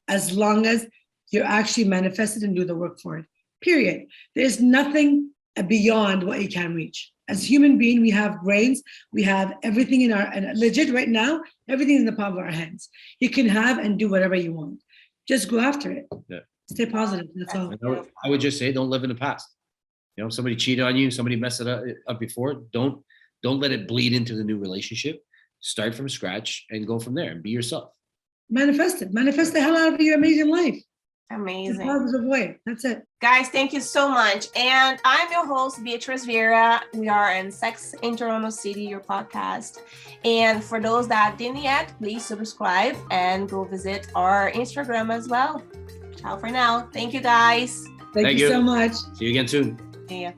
as long as you actually manifest it and do the work for it. Period. There's nothing beyond what you can reach. As human beings, we have brains, we have everything and legit right now, everything in the palm of our hands. You can have and do whatever you want. Just go after it. Yeah. Stay positive. That's all. I would just say, don't live in the past. Somebody cheated on you, somebody messed it up before. Don't let it bleed into the new relationship. Start from scratch and go from there and be yourself. Manifest it. Manifest the hell out of your amazing life. Amazing. In a positive way. That's it. Guys, thank you so much. And I'm your host, Beatrice Vieira. We are in Sex in Toronto City, your podcast. And for those that didn't yet, please subscribe and go visit our Instagram as well. Ciao for now. Thank you, guys. Thank you so much. See you again soon. See ya.